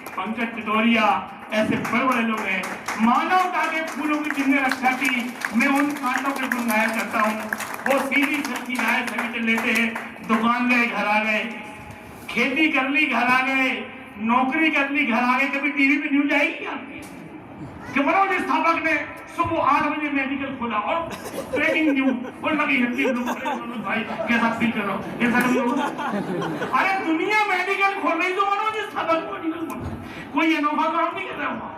पंकज चितौरिया, ऐसे बड़े बड़े लोग हैं। मानवता के फूलों की जिन्हें रक्षा की, मैं उन कांटों के गुनगाया करता हूँ। वो सीधी सच्ची राय सभी चल लेते हैं। दुकान गए घर आ गए, खेती कर ली घर आ गए, नौकरी कर ली घर आ गए। कभी टीवी पे न्यूज आएगी आपकी कि मनोज स्थापक ने सुबह 8 बजे मेडिकल खोला और ब्रेकिंग न्यूज और लगी भाई कैसा फील कर रहा हूँ, कैसा कर। अरे दुनिया मेडिकल खोल रही तो मनोज स्थापक मेडिकल खोल, कोई अनोखा काम नहीं कर रहा हुआ।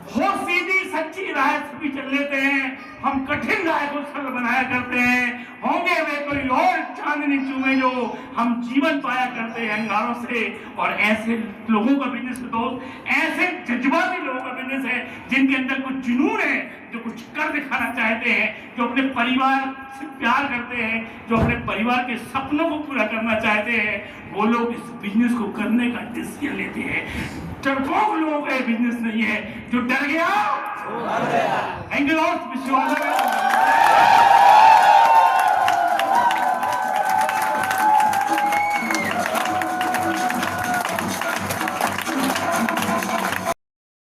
हो सीधी सच्ची राह सभी चल लेते हैं, हम कठिन राह को सरल बनाया करते हैं। होंगे वे कोई और चांदनी चूमे जो हम जीवन पाया करते हैं अंगारों से। और ऐसे लोगों का बिजनेस है दोस्त, ऐसे जज्बाती लोगों का बिजनेस है जिनके अंदर कुछ जुनून है, जो कुछ कर दिखाना चाहते हैं, जो अपने परिवार से प्यार करते हैं, जो अपने परिवार के सपनों को पूरा करना चाहते हैं। वो लोग इस बिजनेस को करने का डिसीजन लेते हैं। डरपोक लोगों का बिजनेस नहीं है, जो डर गया। थैंक यू दोस्त, विश्वास